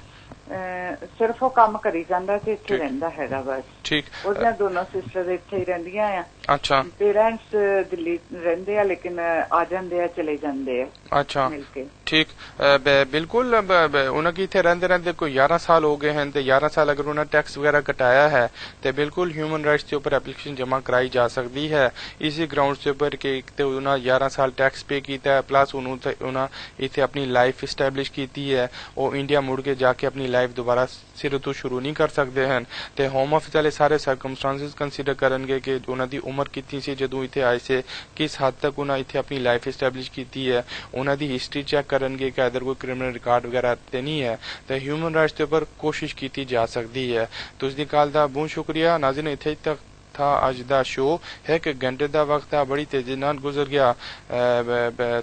S18: ਸਿਰਫ ਉਹ ਕੰਮ ਕਰੀ ਜਾਂਦਾ ਤੇ ਇੱਥੇ ਰਹਿੰਦਾ ਹੈਗਾ ਬਸ ਠੀਕ ਉਹਦੀਆਂ ਦੋਨੋਂ ਸਿਸਟਰ ਇੱਥੇ ਹੀ ਰਹਿੰਦੀਆਂ ਆ ਅੱਛਾ ਪੇਰੈਂਟਸ ਦਿੱਲੀ ਰਹਿੰਦੇ ਆ ਲੇਕਿਨ ਆ ਜਾਂਦੇ ਆ ਚਲੇ ਜਾਂਦੇ ਆ
S4: ਅੱਛਾ ਠੀਕ ਬਿਲकुल ਉਹਨਾਂ ਕੀ ਇੱਥੇ ਰਹਿੰਦੇ ਰਹਿੰਦੇ ਕੋਈ 11 ਸਾਲ ਹੋ ਗਏ ਹਨ ਤੇ 11 ਸਾਲ ਅਗਰ ਉਹਨਾਂ ਟੈਕਸ ਵਗੈਰਾ ਕਟਾਇਆ ਹੈ ਤੇ ਬਿਲकुल ਹਿਊਮਨ ਰਾਈਟਸ ਦੇ ਉੱਪਰ ਐਪਲੀਕੇਸ਼ਨ ਜਮ੍ਹਾਂ ਕਰਾਈ ਜਾ ਸਕਦੀ ਹੈ ਇਸੇ ਗਰਾਊਂਡ ਦੇ ਉੱਪਰ ਕਿ ਇੱਕ ਤੇ ਉਹਨਾਂ 11 ਸਾਲ ਟੈਕਸ ਪੇ ਕੀਤਾ ਹੈ ਪਲੱਸ ਉਹਨਾਂ ਇੱਥੇ ਆਪਣੀ ਲਾਈਫ ਇਸਟੈਬਲਿਸ਼ ਕੀਤੀ ਹੈ ਉਹ ਇੰਡੀਆ ਮੁੜ ਕੇ ਜਾ ਕੇ ਆਪਣੀ ਲਾਈਫ ਦੁਬਾਰਾ ਸਿਰੇ ਤੋਂ ਸ਼ੁਰੂ ਨਹੀਂ ਕਰ ਸਕਦੇ ਹਨ ਤੇ ਹੋਮ ਆਫਿਸ ਵਾਲੇ ਸਾਰੇ ਸਰਕਮਸਟੈਂਸਸ ਕੰਸੀਡਰ ਕਰਨਗੇ ਕਿ ਉਹਨਾਂ ਦੀ ਉਮਰ ਕਿੰਨੀ ਸੀ ਜਦੋਂ ਇੱਥੇ ਆਏ ਸੀ ਕਿਸ ਹੱਦ ਤੱਕ ਉਹਨਾਂ ਇੱਥੇ ਆਪਣੀ ਲਾਈਫ ਇਸਟੈਬਲਿਸ਼ ਕੀਤੀ ਹੈ ਉਹਨਾਂ ਦੀ ਹਿਸਟਰੀ ਚੈੱਕ ਕਰਨਗੇ ਕਿ ਇਧਰ ਕੋਈ ਕ੍ਰਿਮੀਨਲ ਰਿਕਾਰਡ ਵਗੈਰਾ ਤੇ ਨਹੀਂ ਹੈ ਤੇ ਹਿਊਮਨ ਰਾਈਟਸ ਦੇ ਉੱਪਰ ਕੋਸ਼ਿਸ਼ ਕੀਤੀ ਜਾ ਸਕਦੀ ਹੈ ਤੁਸੀਂ ਕਾਲ ਦਾ ਬਹੁਤ ਸ਼ੁਕਰੀਆ नाज़रीन इत्थे तक था अज दा शो है कि घंटे का वक्त है बड़ी तेजी नाल गुजर गया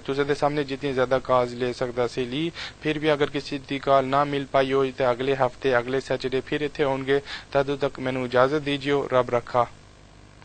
S4: तुझे दे सामने जितनी ज्यादा कॉल्स ले सकता सी ली फिर भी अगर किसी दी कॉल ना मिल पाई हो तो अगले हफ्ते अगले सैटरडे फिर इत्थे होंगे तद तक मैनू इजाजत दीजिए रब रखा।